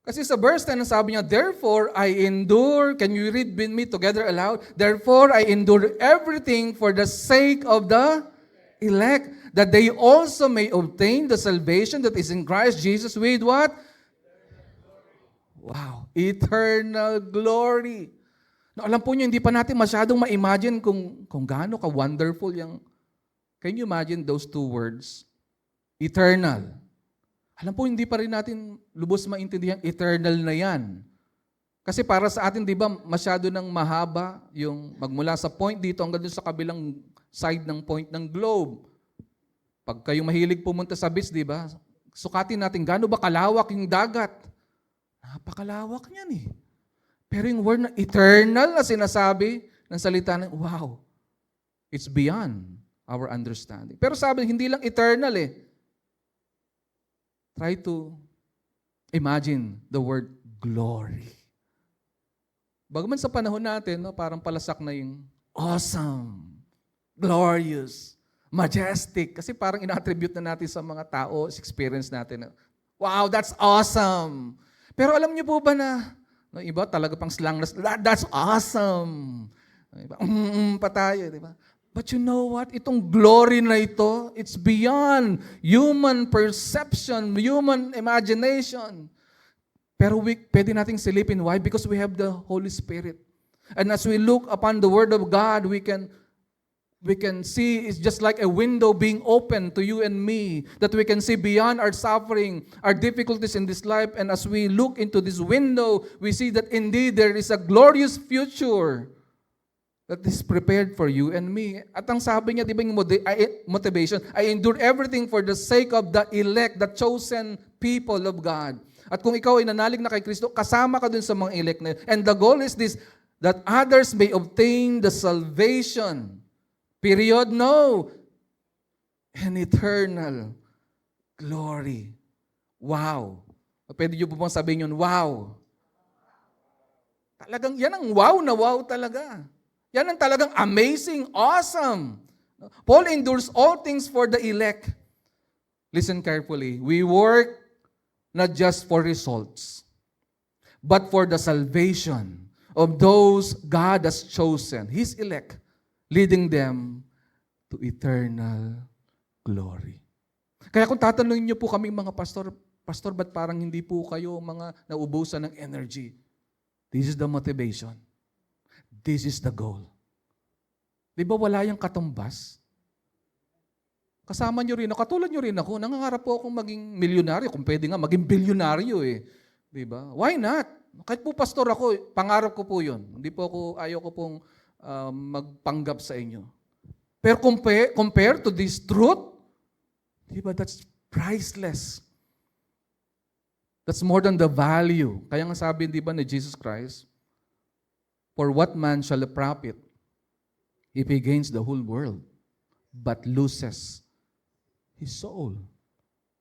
Kasi sa verse 10, sabi niya, therefore I endure, can you read with me together aloud? Therefore I endure everything for the sake of the elect, that they also may obtain the salvation that is in Christ Jesus with what? Wow, eternal glory. Now, alam po niyo, hindi pa natin masyadong ma-imagine kung gaano ka-wonderful yung... Can you imagine those two words? Eternal. Alam po, hindi pa rin natin lubos maintindihan, eternal na yan. Kasi para sa atin, di ba, masyado nang mahaba yung magmula sa point dito hanggang dun sa kabilang side ng point ng globe. Pag kayo mahilig pumunta sa beach, di ba, sukatin natin gaano ba kalawak yung dagat. Napakalawak niyan eh. Pero yung word na eternal na sinasabi ng salita ng, wow, it's beyond our understanding. Pero sabi, hindi lang eternal eh. Try to imagine the word glory. Bagaman sa panahon natin, no, parang palasak na yung awesome, glorious, majestic. Kasi parang ina-attribute na natin sa mga tao, sa experience natin. Wow, that's awesome. Pero alam niyo po ba na, no, iba talaga pang slang na, that's awesome. Iba, pa tayo, di ba? But you know what? Itong glory na ito, it's beyond human perception, human imagination. Pero pwede nating silipin. Why? Because we have the Holy Spirit. And as we look upon the Word of God, we can see it's just like a window being open to you and me, that we can see beyond our suffering, our difficulties in this life. And as we look into this window, we see that indeed there is a glorious future that is prepared for you and me. At ang sabi niya, di ba yung motivation, I endure everything for the sake of the elect, the chosen people of God. At kung ikaw ay nanalig na kay Kristo, kasama ka dun sa mga elect na yun. And the goal is this, that others may obtain the salvation. Period? No. An eternal glory. Wow. Pwede niyo po bang sabihin yun, wow. Talagang, yan ang wow na wow talaga. Yan ang talagang amazing, awesome. Paul endures all things for the elect. Listen carefully. We work not just for results, but for the salvation of those God has chosen, His elect, leading them to eternal glory. Kaya kung tatanungin niyo po kami mga pastor, ba't parang hindi po kayo mga naubusan ng energy? This is the motivation. This is the goal. Di ba wala yung katumbas? Kasama nyo rin ako, katulad nyo rin ako, nangangarap po akong maging milyonaryo, kung pwede nga, maging bilyonaryo eh. Di ba? Why not? Kahit po pastor ako, pangarap ko po yun. Hindi po ako, ayaw ko pong magpanggap sa inyo. Pero compare to this truth, di ba, that's priceless. That's more than the value. Kaya nga sabi, di ba, ni Jesus Christ, for what man shall profit if he gains the whole world, but loses his soul?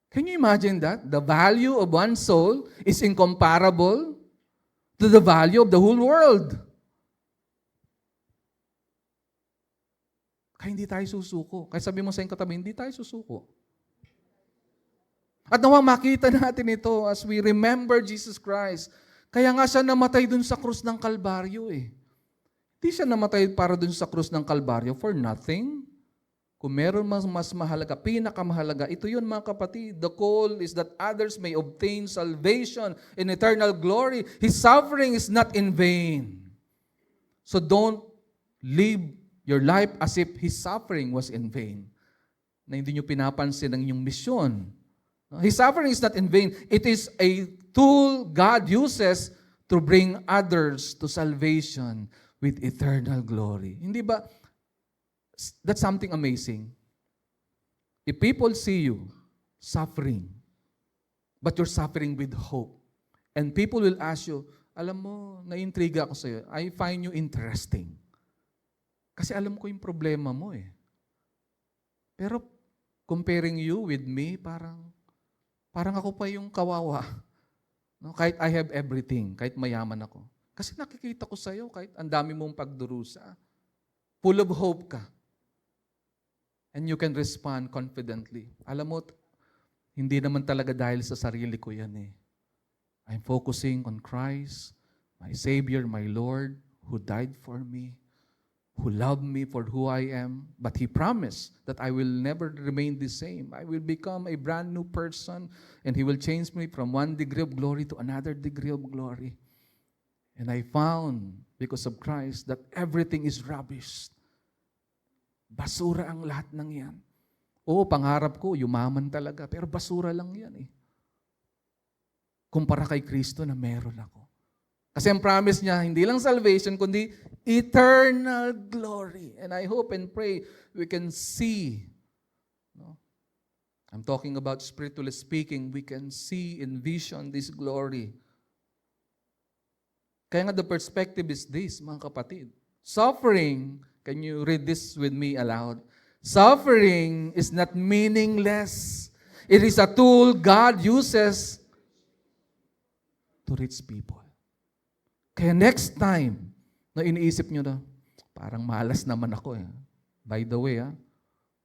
Can you imagine that? The value of one soul is incomparable to the value of the whole world. Kaya hindi tayo susuko. Kaya sabi mo sa iyong katabi, hindi tayo susuko. At nawang makita natin ito as we remember Jesus Christ. Kaya nga siya namatay dun sa krus ng Kalbaryo eh. Hindi siya namatay para dun sa krus ng Kalbaryo for nothing. Kung meron mas mahalaga, pinakamahalaga, ito yun mga kapatid. The call is that others may obtain salvation in eternal glory. His suffering is not in vain. So don't live your life as if His suffering was in vain. Na hindi nyo pinapansin ang inyong misyon. His suffering is not in vain. It is a tool God uses to bring others to salvation with eternal glory. Hindi ba? That's something amazing. If people see you suffering, but you're suffering with hope, and people will ask you, alam mo, naiintriga ako sa'yo. I find you interesting. Kasi alam ko yung problema mo eh. Pero comparing you with me, parang ako pa yung kawawa. No? Kahit I have everything, kahit mayaman ako. Kasi nakikita ko sa'yo, kahit ang dami mong pagdurusa. Full of hope ka. And you can respond confidently. Alam mo, hindi naman talaga dahil sa sarili ko yan eh. I'm focusing on Christ, my Savior, my Lord, who died for me, who loved me for who I am. But He promised that I will never remain the same. I will become a brand new person, and He will change me from one degree of glory to another degree of glory. And I found, because of Christ, that everything is rubbish. Basura ang lahat ng yan. Oo, pangarap ko, yumaman talaga, pero basura lang yan eh. Kumpara kay Kristo na meron ako. Kasi ang promise niya, hindi lang salvation, kundi eternal glory. And I hope and pray we can see. No? I'm talking about spiritually speaking, we can see in vision this glory. Kaya nga the perspective is this, mga kapatid. Suffering, can you read this with me aloud? Suffering is not meaningless. It is a tool God uses to reach people. Kaya next time na iniisip nyo na, parang malas naman ako eh. By the way,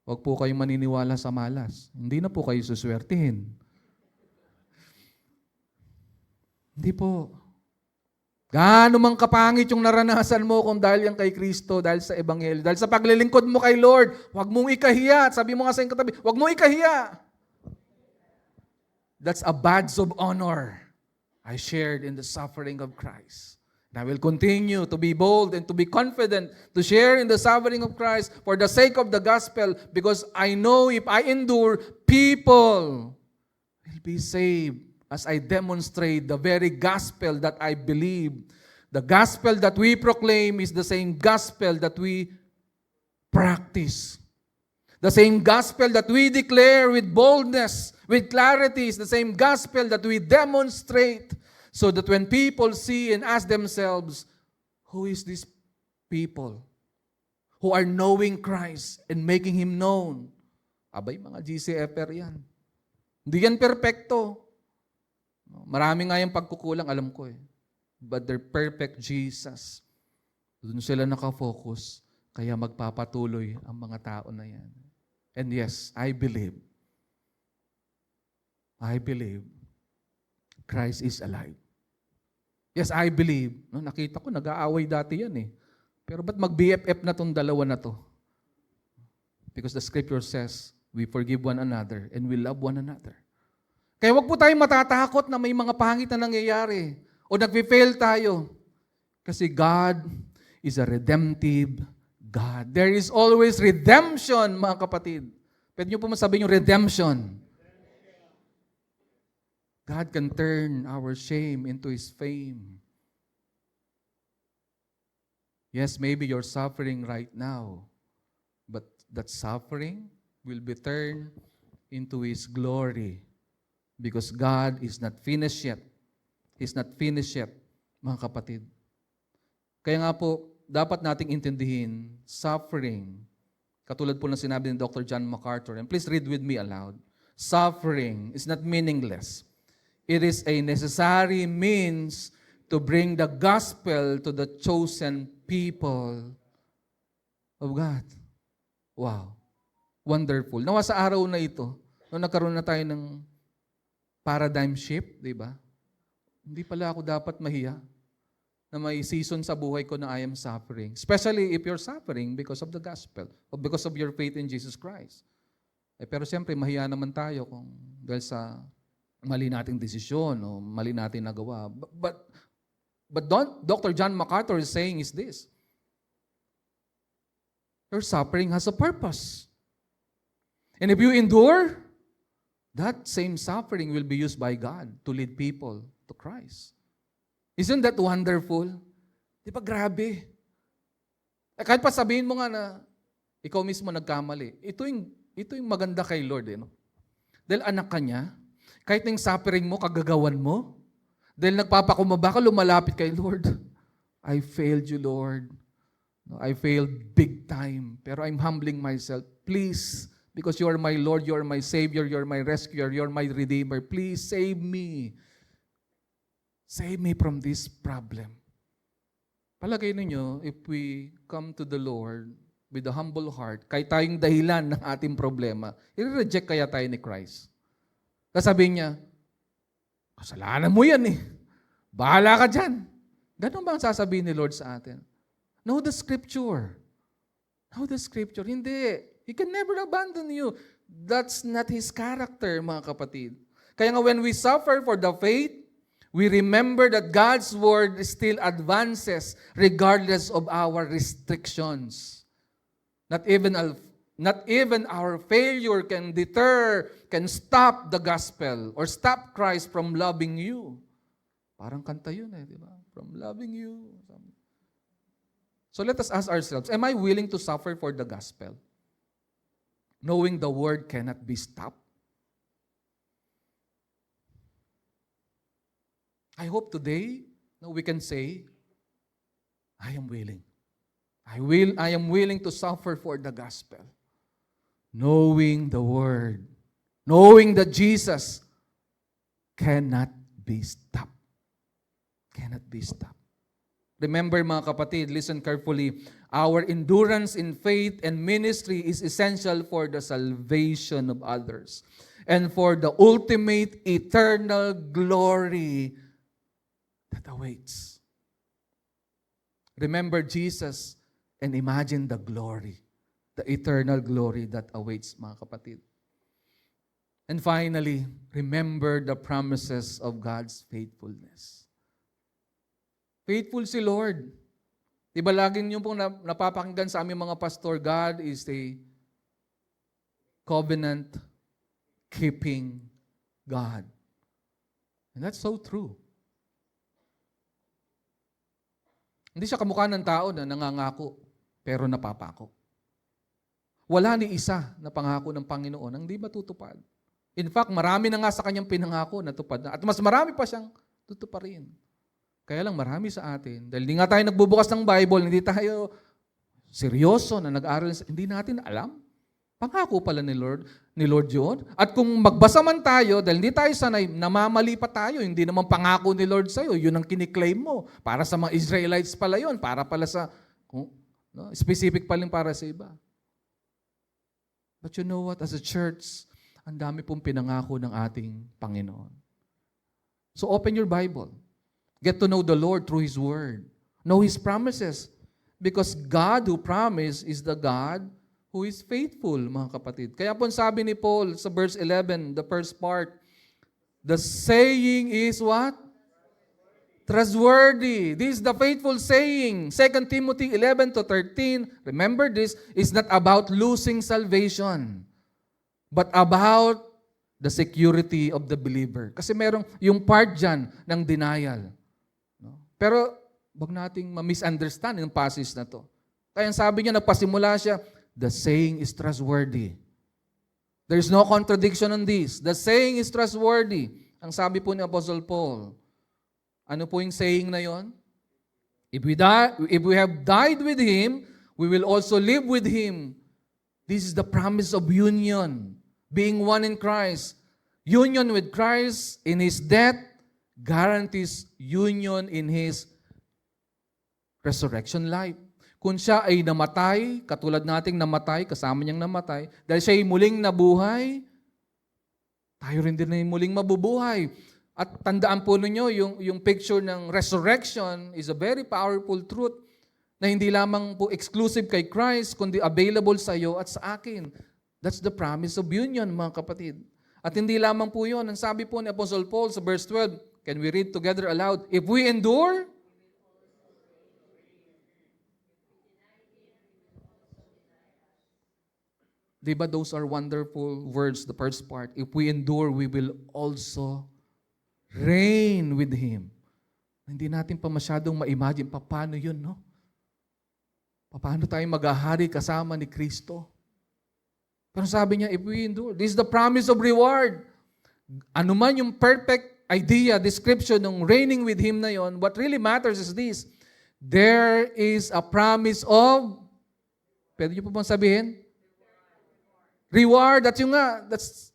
huwag po kayong maniniwala sa malas. Hindi na po kayo suswertihin. Hindi po. Gaano mang kapangit yung naranasan mo kung dahil yan kay Kristo, dahil sa Ebanghelyo, dahil sa paglilingkod mo kay Lord, huwag mong ikahiya. Sabi mo nga sa iyong katabi, huwag mong ikahiya. That's a badge of honor I shared in the suffering of Christ. And I will continue to be bold and to be confident to share in the suffering of Christ for the sake of the gospel, because I know if I endure, people will be saved. As I demonstrate the very gospel that I believe. The gospel that we proclaim is the same gospel that we practice. The same gospel that we declare with boldness, with clarity, is the same gospel that we demonstrate, so that when people see and ask themselves, who is this people who are knowing Christ and making Him known? Abay, mga GCFR yan. Hindi yan perfecto. Marami nga yung pagkukulang, alam ko eh. But they're perfect Jesus. Doon sila nakafocus, kaya magpapatuloy ang mga tao na yan. And yes, I believe Christ is alive. Yes, I believe. No, nakita ko, nag-aaway dati yan eh. Pero ba't mag-BFF na tong dalawa na to? Because the scripture says, we forgive one another and we love one another. Kaya wag po tayong matatakot na may mga pangit na nangyayari o nagpe-fail tayo. Kasi God is a redemptive God. There is always redemption, mga kapatid. Pwede niyo po masabi yung redemption. God can turn our shame into His fame. Yes, maybe you're suffering right now, but that suffering will be turned into His glory Because God is not finished yet. He's not finished yet, mga kapatid. Kaya nga po, dapat nating intindihin, suffering, katulad po ng sinabi ni Dr. John MacArthur, and please read with me aloud, suffering is not meaningless. It is a necessary means to bring the gospel to the chosen people of God. Wow. Wonderful. Nawa sa araw na ito, nung nagkaroon na tayo ng paradigm shift, di ba? Hindi pala ako dapat mahiya na may season sa buhay ko na I am suffering. Especially if you're suffering because of the gospel or because of your faith in Jesus Christ. Pero siyempre, mahiya naman tayo kung dahil sa mali nating desisyon o mali nating nagawa. But Dr. John MacArthur is saying is this: your suffering has a purpose. And if you endure, that same suffering will be used by God to lead people to Christ. Isn't that wonderful? Di ba grabe? Kahit pa sabihin mo nga na ikaw mismo nagkamali, ito yung maganda kay Lord. No? Dahil anak ka niya, kahit na yung suffering mo, kagagawan mo, dahil nagpapakumaba ka, lumalapit kay Lord. I failed you, Lord. No, I failed big time. Pero I'm humbling myself. Please, because you are my Lord, you are my Savior, you are my rescuer, you are my Redeemer. Please save me. Save me from this problem. Palagay ninyo, if we come to the Lord with a humble heart, kahit tayong dahilan ng ating problema, i-reject kaya tayo ni Christ? Sasabihin niya, kasalanan mo yan eh. Bahala ka dyan. Ganun ba ang sasabihin ni Lord sa atin? Know the Scripture. Know the Scripture. Hindi. He can never abandon you. That's not His character, mga kapatid. Kaya nga when we suffer for the faith, we remember that God's Word still advances regardless of our restrictions. Not even our failure can stop the gospel or stop Christ from loving you. Parang kanta yun di ba? From loving you. So let us ask ourselves, am I willing to suffer for the gospel? Knowing the word cannot be stopped? I hope today we can say, I am willing. I am willing to suffer for the gospel. Knowing the word, knowing that Jesus cannot be stopped. Cannot be stopped. Remember mga kapatid, listen carefully, our endurance in faith and ministry is essential for the salvation of others and for the ultimate eternal glory that awaits. Remember Jesus and imagine the glory, the eternal glory that awaits, mga kapatid. And finally, remember the promises of God's faithfulness. Faithful si Lord. Diba laging yung pong napapakinggan sa aming mga pastor, God is a covenant-keeping God. And that's so true. Hindi siya kamukha ng tao na nangangako, pero napapako. Wala ni isa na pangako ng Panginoon ang hindi matutupad. In fact, marami na nga sa kanyang pinangako na tupad na. At mas marami pa siyang tutuparin. Kaya lang marami sa atin, dahil hindi nga tayo nagbubukas ng Bible, hindi tayo seryoso na nag-aaral, hindi natin alam. Pangako pala ni Lord yun. At kung magbasa man tayo, dahil hindi tayo sanay, namamali pa tayo, hindi naman pangako ni Lord sa'yo, yun ang kiniklaim mo. Para sa mga Israelites pala yun, para pala sa, specific pala para sa iba. But you know what, as a church, ang dami pong pinangako ng ating Panginoon. So open your Bible. Get to know the Lord through His Word. Know His promises. Because God who promised is the God who is faithful, mga kapatid. Kaya po sabi ni Paul sa verse 11, the first part, the saying is what? Trustworthy. This is the faithful saying. 2 Timothy 11-13, remember this, is not about losing salvation, but about the security of the believer. Kasi merong yung part dyan ng denial. Pero wag nating ma-misunderstand yung passage na to. Kaya sabi niya, nagpasimula siya, the saying is trustworthy. There's no contradiction on this. The saying is trustworthy. Ang sabi po ni Apostle Paul. Ano po yung saying na yon? If we have died with Him, we will also live with Him. This is the promise of union. Being one in Christ. Union with Christ in His death guarantees union in His resurrection life. Kung siya ay namatay, katulad nating namatay, kasama niyang namatay, dahil siya ay muling nabuhay, tayo rin din ay muling mabubuhay. At tandaan po ninyo, yung picture ng resurrection is a very powerful truth na hindi lamang po exclusive kay Christ, kundi available sa iyo at sa akin. That's the promise of union, mga kapatid. At hindi lamang po yun. Ang sabi po ni Apostle Paul sa verse 12, can we read together aloud? If we endure, diba those are wonderful words, the first part. If we endure, we will also reign with Him. Hindi natin pa masyadong ma-imagine paano yun, no? Paano tayo maghahari kasama ni Kristo? Pero sabi niya, if we endure, this is the promise of reward. Ano man yung perfect idea, description ng reigning with Him na yon, what really matters is this. There is a promise of, pwede niyo po bang sabihin? Reward, that's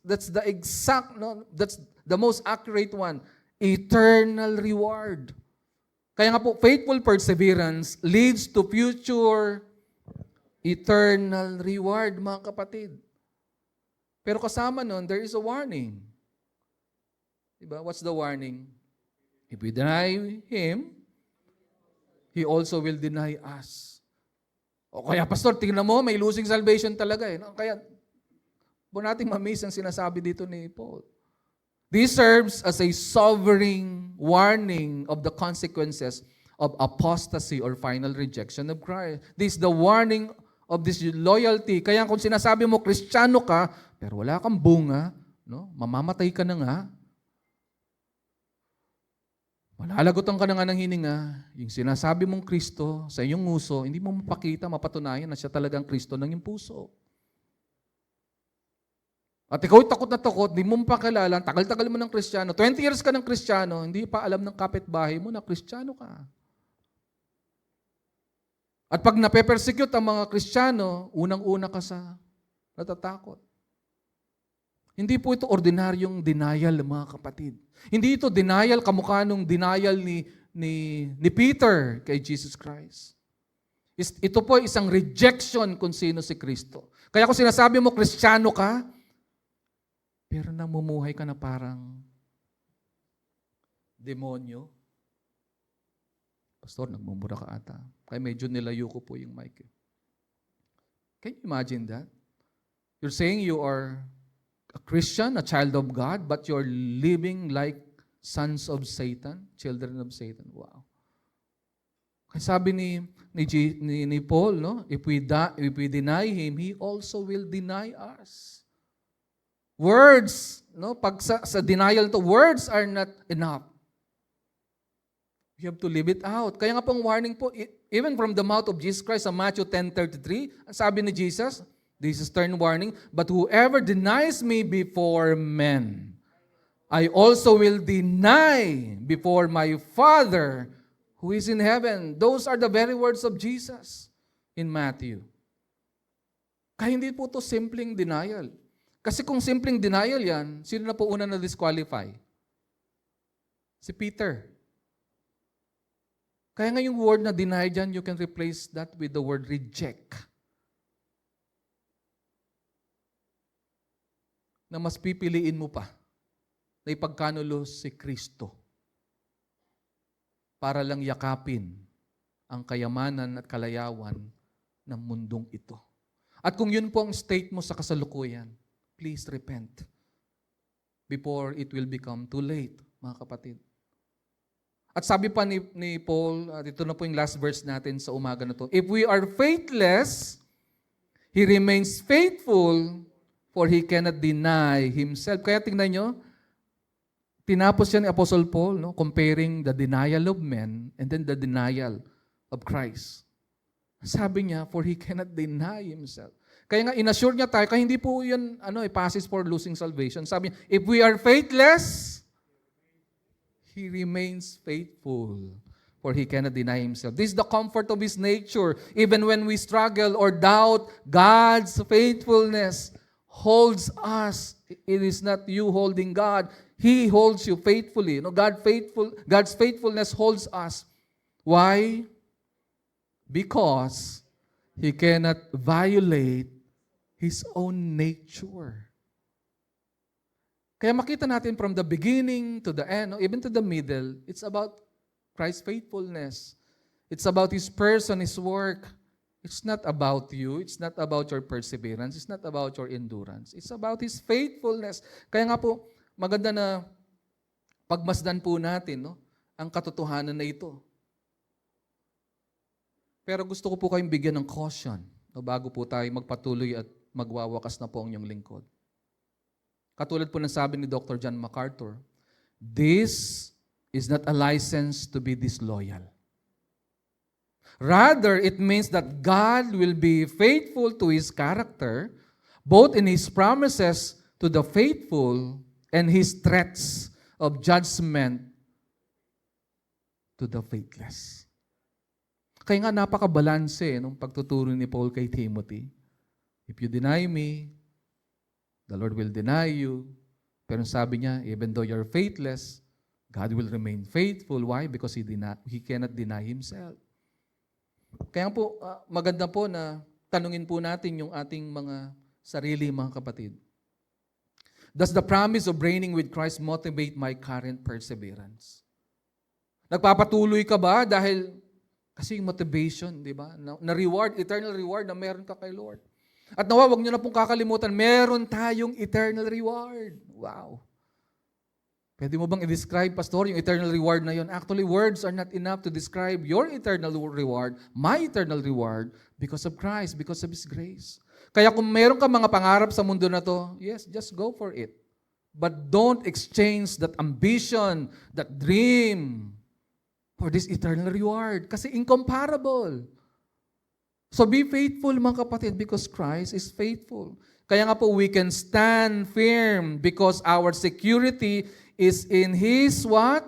the exact, no, that's the most accurate one. Eternal reward. Kaya nga po, faithful perseverance leads to future eternal reward, mga kapatid. Pero kasama nun, there is a warning. Diba? What's the warning? If we deny Him, He also will deny us. O kaya, Pastor, tingnan mo, may losing salvation talaga eh. No? Kaya, po nating mamiss ang sinasabi dito ni Paul. This serves as a sobering warning of the consequences of apostasy or final rejection of Christ. This is the warning of this loyalty. Kaya kung sinasabi mo, Kristiyano ka, pero wala kang bunga, no? Mamamatay ka na nga, malalagotan ka na nga ng hininga, yung sinasabi mong Kristo sa iyong nguso, hindi mo mapakita, mapatunayan na siya talagang Kristo ng iyong puso. At ikaw takot na takot, di mo pakilala, tagal-tagal mo ng Kristiyano, 20 years ka ng Kristiyano, hindi pa alam ng kapitbahay mo na Kristiyano ka. At pag nape-persecute ang mga Kristiyano, unang-una ka sa natatakot. Hindi po ito ordinaryong denial, mga kapatid. Hindi ito denial kamukha nung denial ni Peter kay Jesus Christ. Ito po isang rejection kung sino si Kristo. Kaya kung sinasabi mo, Kristiyano ka, pero namumuhay ka na parang demonyo. Pastor, nagmumura ka ata. Kaya medyo nilayo ko po yung mic. Can you imagine that? You're saying you are a Christian, a child of God, but you're living like sons of Satan, children of Satan. Wow. Kaya sabi ni Paul, no? If we deny Him, He also will deny us. Words, no? Pag sa denial to, words are not enough. You have to live it out. Kaya nga pong warning po, even from the mouth of Jesus Christ sa Matthew 10:33, sabi ni Jesus, this is stern warning, but whoever denies me before men, I also will deny before my Father who is in heaven. Those are the very words of Jesus in Matthew. Kaya hindi po ito simpleng denial. Kasi kung simpleng denial yan, sino na po una na disqualify? Si Peter. Kaya nga yung word na deny dyan, you can replace that with the word reject. Na mas pipiliin mo pa na ipagkanulo si Kristo para lang yakapin ang kayamanan at kalayawan ng mundong ito. At kung yun po ang state mo sa kasalukuyan, please repent before it will become too late, mga kapatid. At sabi pa ni Paul, at ito na po yung last verse natin sa umaga na to, if we are faithless, He remains faithful, for He cannot deny Himself. Kaya tingnan nyo, tinapos yan ni Apostle Paul, no? Comparing the denial of men and then the denial of Christ. Sabi niya, for He cannot deny Himself. Kaya nga, inassure niya tayo, kaya hindi po yan passes for losing salvation. Sabi niya, if we are faithless, He remains faithful, for He cannot deny Himself. This is the comfort of His nature. Even when we struggle or doubt, God's faithfulness holds us. It is not you holding God. He holds you faithfully. God's faithfulness holds us. Why? Because He cannot violate His own nature. Kaya makita natin from the beginning to the end, even to the middle, it's about Christ's faithfulness. It's about His person, His work. It's not about you. It's not about your perseverance. It's not about your endurance. It's about His faithfulness. Kaya nga po, maganda na pagmasdan po natin ang katotohanan na ito. Pero gusto ko po kayong bigyan ng caution bago po tayo magpatuloy at magwawakas na po ang inyong lingkod. Katulad po ng sabi ni Dr. John MacArthur, this is not a license to be disloyal. Rather, it means that God will be faithful to His character, both in His promises to the faithful and His threats of judgment to the faithless. Kaya nga napaka-balanse nung pagtuturo ni Paul kay Timothy. If you deny me, the Lord will deny you. Pero sabi niya, even though you're faithless, God will remain faithful. Why? Because He cannot deny Himself. Kaya po, maganda po na tanungin po natin yung ating mga sarili, mga kapatid. Does the promise of reigning with Christ motivate my current perseverance? Nagpapatuloy ka ba dahil kasi yung motivation, di ba? Na reward, eternal reward na meron ka kay Lord. At nawa, wag nyo na pong kakalimutan, meron tayong eternal reward. Wow. Pwede mo bang i-describe, Pastor, yung eternal reward na yun? Actually, words are not enough to describe your eternal reward, my eternal reward, because of Christ, because of His grace. Kaya kung meron ka mga pangarap sa mundo na to, yes, just go for it. But don't exchange that ambition, that dream, for this eternal reward. Kasi incomparable. So be faithful, mga kapatid, because Christ is faithful. Kaya nga po, we can stand firm because our security is in His what?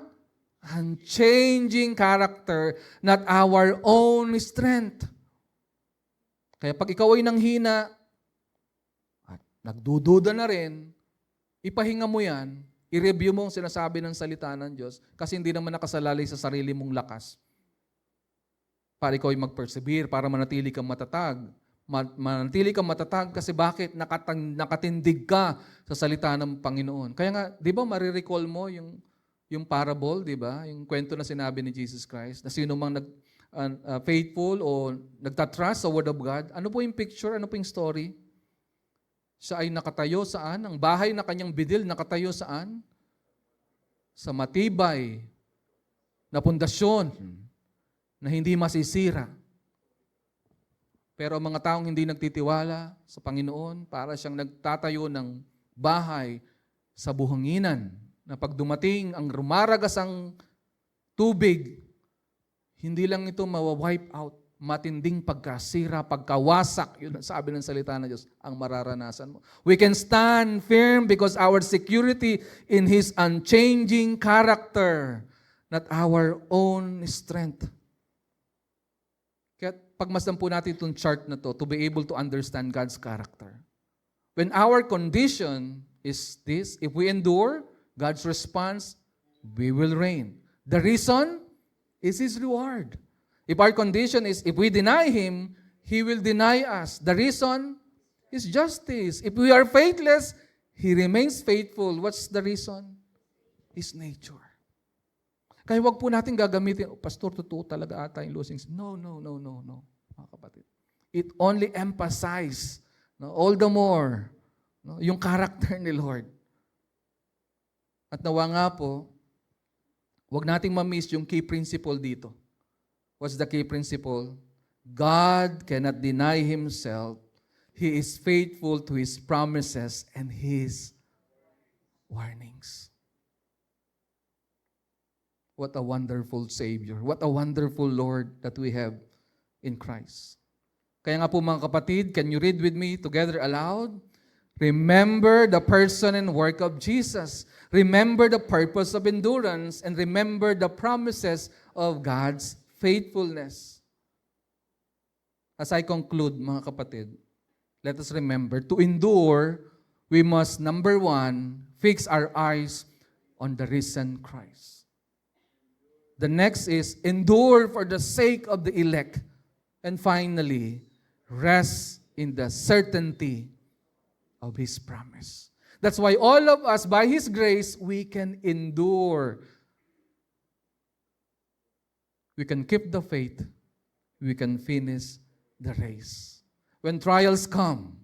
Unchanging character, not our own strength. Kaya pag ikaw ay nanghina at nagdududa na rin, ipahinga mo yan, i-review mo ang sinasabi ng salita ng Diyos kasi hindi naman nakasalalay sa sarili mong lakas. Para ikaw ay mag-persevere, para manatili kang matatag. Manatili kang matatag kasi bakit? Nakatindig ka sa salita ng Panginoon. Kaya nga, di ba marirecall mo yung parable, di ba? Yung kwento na sinabi ni Jesus Christ, na sino mang faithful o nagtatrust sa Word of God. Ano po yung picture? Ano po yung story? Siya ay nakatayo saan? Ang bahay na kanyang bidil, nakatayo saan? Sa matibay na pundasyon na hindi masisira. Pero ang mga taong hindi nagtitiwala sa Panginoon, para siyang nagtatayo ng bahay sa buhanginan, na pag dumating ang rumaragas ang tubig, hindi lang ito mawa-wipe out, matinding pagkasira, pagkawasak, yun ang sabi ng salita ng Diyos, ang mararanasan mo. We can stand firm because our security in His unchanging character, not our own strength. Kaya pagmasdan po natin itong chart na to be able to understand God's character. When our condition is this, if we endure, God's response, we will reign. The reason is His reward. If our condition is, if we deny Him, He will deny us. The reason is justice. If we are faithless, He remains faithful. What's the reason? His nature. Kaya wag po natin gagamitin, Pastor, totoo talaga ata yung losing. No, mga kapatid. It only emphasizes, all the more, yung character ni Lord. At nawa nga po, wag nating ma-miss yung key principle dito. What's the key principle? God cannot deny Himself. He is faithful to His promises and His warnings. What a wonderful Savior. What a wonderful Lord that we have in Christ. Kaya nga po mga kapatid, can you read with me together aloud? Remember the person and work of Jesus. Remember the purpose of endurance and remember the promises of God's faithfulness. As I conclude, mga kapatid, let us remember, to endure, we must, number one, fix our eyes on the risen Christ. The next is, endure for the sake of the elect. And finally, rest in the certainty of His promise. That's why all of us, by His grace, we can endure. We can keep the faith. We can finish the race. When trials come,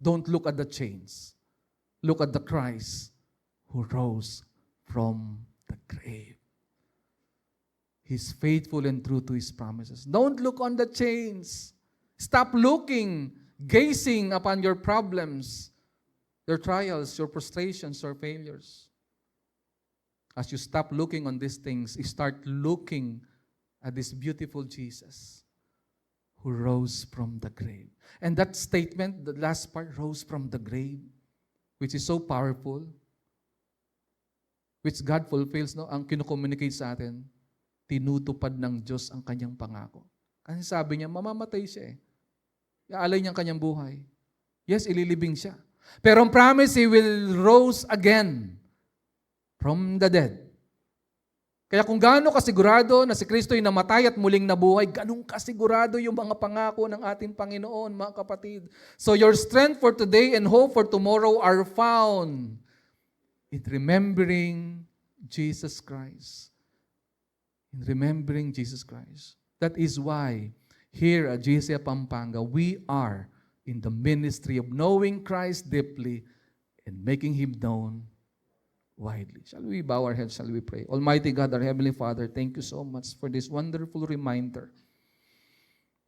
don't look at the chains. Look at the Christ who rose from the grave. He's faithful and true to His promises. Don't look on the chains. Stop looking, gazing upon your problems, your trials, your frustrations, your failures. As you stop looking on these things, you start looking at this beautiful Jesus who rose from the grave. And that statement, the last part, rose from the grave, which is so powerful, which God fulfills, no? Ang kinukommunicate sa atin, tinutupad ng Diyos ang kanyang pangako. Kasi sabi niya, mamamatay siya eh. Iaalay niya ang kanyang buhay. Yes, ililibing siya. Pero ang promise, He will rose again from the dead. Kaya kung gaano kasigurado na si Kristo ay namatay at muling nabuhay, ganun kasigurado yung mga pangako ng ating Panginoon, mga kapatid. So your strength for today and hope for tomorrow are found in remembering Jesus Christ. In remembering Jesus Christ. That is why here at GCA Pampanga, we are in the ministry of knowing Christ deeply and making Him known widely. Shall we bow our heads? Shall we pray? Almighty God, our Heavenly Father, thank you so much for this wonderful reminder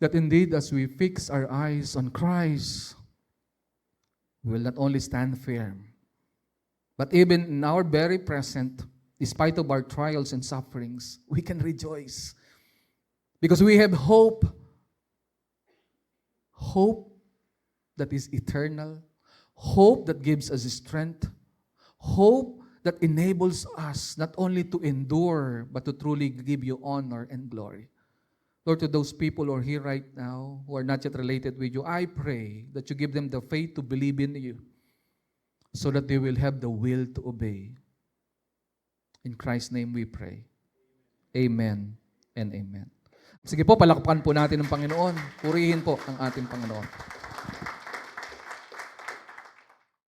that indeed as we fix our eyes on Christ, we will not only stand firm, but even in our very present, despite of our trials and sufferings, we can rejoice because we have hope. Hope that is eternal. Hope that gives us strength. Hope that enables us not only to endure, but to truly give you honor and glory. Lord, to those people who are here right now, who are not yet related with you, I pray that you give them the faith to believe in you, so that they will have the will to obey. In Christ's name we pray. Amen and amen. Sige po, palakpakan po natin ng Panginoon. Purihin po ang ating Panginoon.